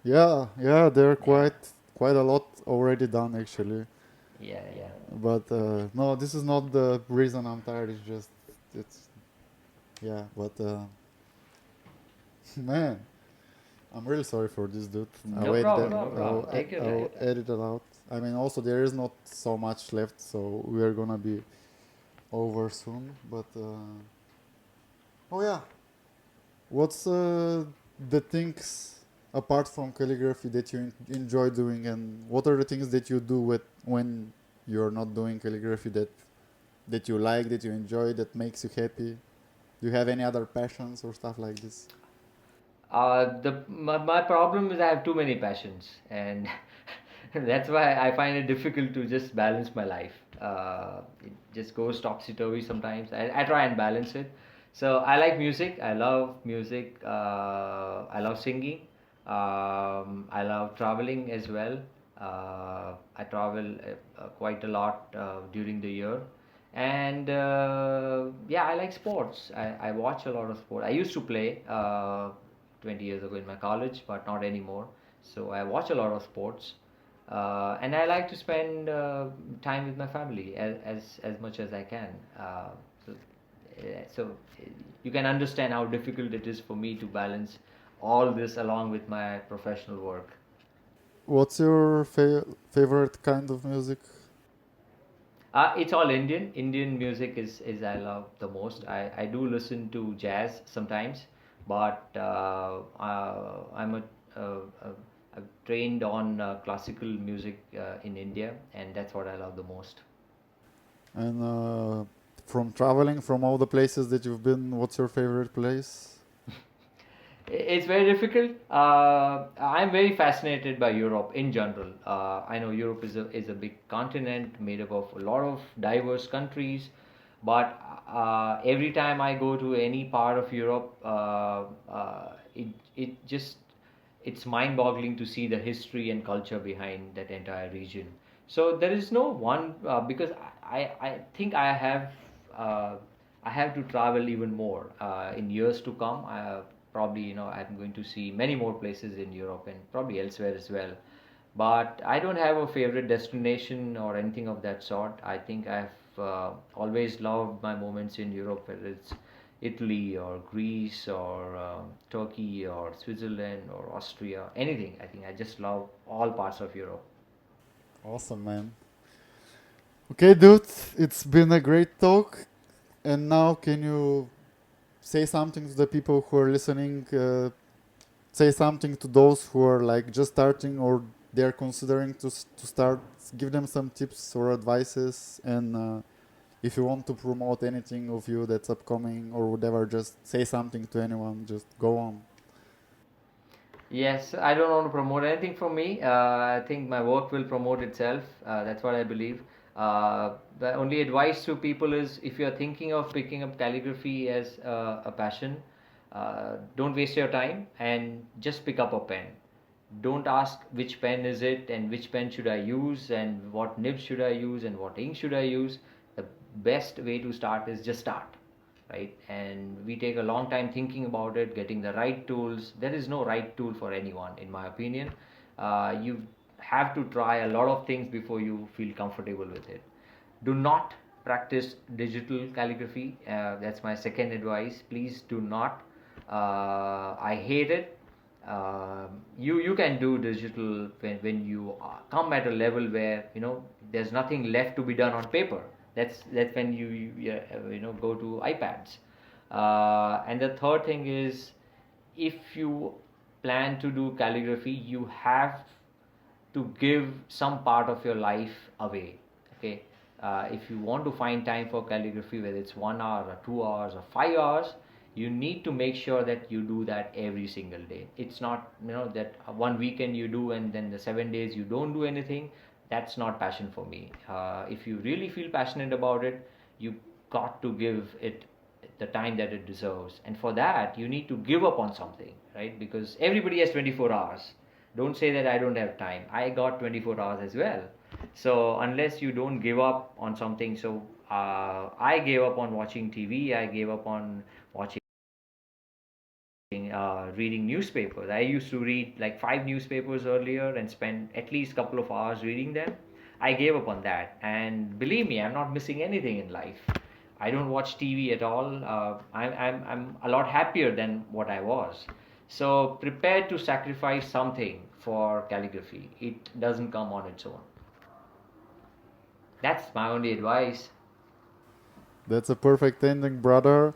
S2: Yeah, they're
S1: yeah,
S2: quite a lot already done actually.
S1: yeah.
S2: But no, this is not the reason I'm tired. It's just it's yeah. But man, I'm really sorry for this, dude.
S1: No problem, no problem. Take your time.
S2: I'll edit it out. I mean, also there is not so much left, so we are gonna be over soon. But oh yeah, what's the things apart from calligraphy that you enjoy doing, and what are the things that you do with when you're not doing calligraphy that you like, that you enjoy, that makes you happy? Do you have any other passions or stuff like this?
S1: My problem is I have too many passions, and that's why I find it difficult to just balance my life. It just goes topsy turvy sometimes. I try and balance it. So I like music. I love music. I love singing. I love traveling as well. I travel quite a lot during the year. And yeah, I like sports. I watch a lot of sport. I used to play 20 years ago in my college, but not anymore. So I watch a lot of sports, and I like to spend time with my family as much as I can. So, so you can understand how difficult it is for me to balance all this along with my professional work.
S2: What's your favorite kind of music?
S1: It's all Indian. Indian music is I love the most. I do listen to jazz sometimes, but I've trained on classical music in India, and that's what I love the most.
S2: And from traveling from all the places that you've been, what's your favorite place?
S1: It's very difficult. I'm very fascinated by Europe in general. I know Europe is a big continent made up of a lot of diverse countries, but every time I go to any part of Europe, it just it's mind-boggling to see the history and culture behind that entire region. So there is no one because I think uh, I have to travel even more in years to come. Probably I'm going to see many more places in Europe and probably elsewhere as well. But I don't have a favorite destination or anything of that sort. I think I've always loved my moments in Europe, whether it's Italy or Greece or Turkey or Switzerland or Austria, anything. I think I just love all parts of Europe.
S2: Awesome, man. Okay, dude, it's been a great talk. And now, can you say something to the people who are listening? Say something to those who are like just starting or they're considering to start. Give them some tips or advices. And if you want to promote anything of you that's upcoming or whatever, just say something to anyone. Just go on.
S1: Yes, I don't want to promote anything from me. I think my work will promote itself. That's what I believe. The only advice to people is if you're thinking of picking up calligraphy as a passion, don't waste your time and just pick up a pen. Don't ask which pen is it and which pen should I use and what nib should I use and what ink should I use. The best way to start is just start, right? And we take a long time thinking about it, getting the right tools. There is no right tool for anyone, in my opinion. You have to try a lot of things before you feel comfortable with it. Do not practice digital calligraphy. That's my second advice. Please do not. I hate it. You can do digital when you come at a level where there's nothing left to be done on paper. That's when go to iPads. And the third thing is, if you plan to do calligraphy, you have to give some part of your life away. Okay, if you want to find time for calligraphy, whether it's 1 hour or 2 hours or 5 hours, you need to make sure that you do that every single day. It's not that one weekend you do and then the 7 days you don't do anything. That's not passion for me. If you really feel passionate about it, you got to give it the time that it deserves, and for that you need to give up on something, right? Because everybody has 24 hours. Don't say that I don't have time. I got 24 hours as well. So unless you don't give up on something, so I gave up on watching TV. I gave up on watching reading newspapers. I used to read like 5 newspapers earlier and spend at least a couple of hours reading them. I gave up on that, and believe me, I'm not missing anything in life. I don't watch TV at all. I'm a lot happier than what I was. So prepare to sacrifice something for calligraphy. It doesn't come on its own. That's my only advice.
S2: That's a perfect ending, brother.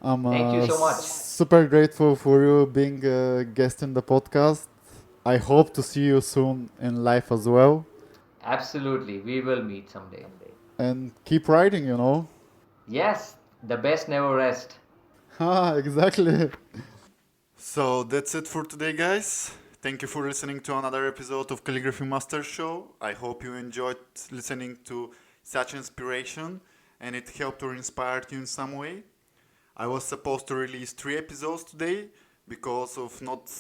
S2: I'm
S1: Thank you so much.
S2: super grateful for you being a guest in the podcast. I hope to see you soon in life as well.
S1: Absolutely. We will meet someday.
S2: And keep writing.
S1: Yes, the best never rest.
S2: Ha, exactly. So that's it for today, guys. Thank you for listening to another episode of Calligraphy Masters Show. I hope you enjoyed listening to Sachinspiration and it helped or inspired you in some way. I was supposed to release 3 episodes today because of not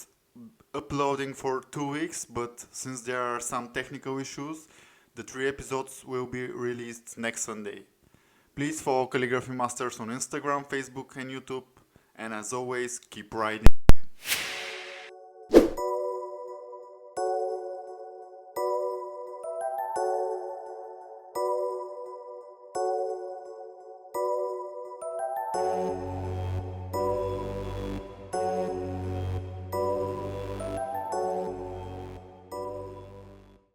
S2: uploading for 2 weeks, but since there are some technical issues, the 3 episodes will be released next Sunday. Please follow Calligraphy Masters on Instagram, Facebook, and YouTube. And as always, keep writing.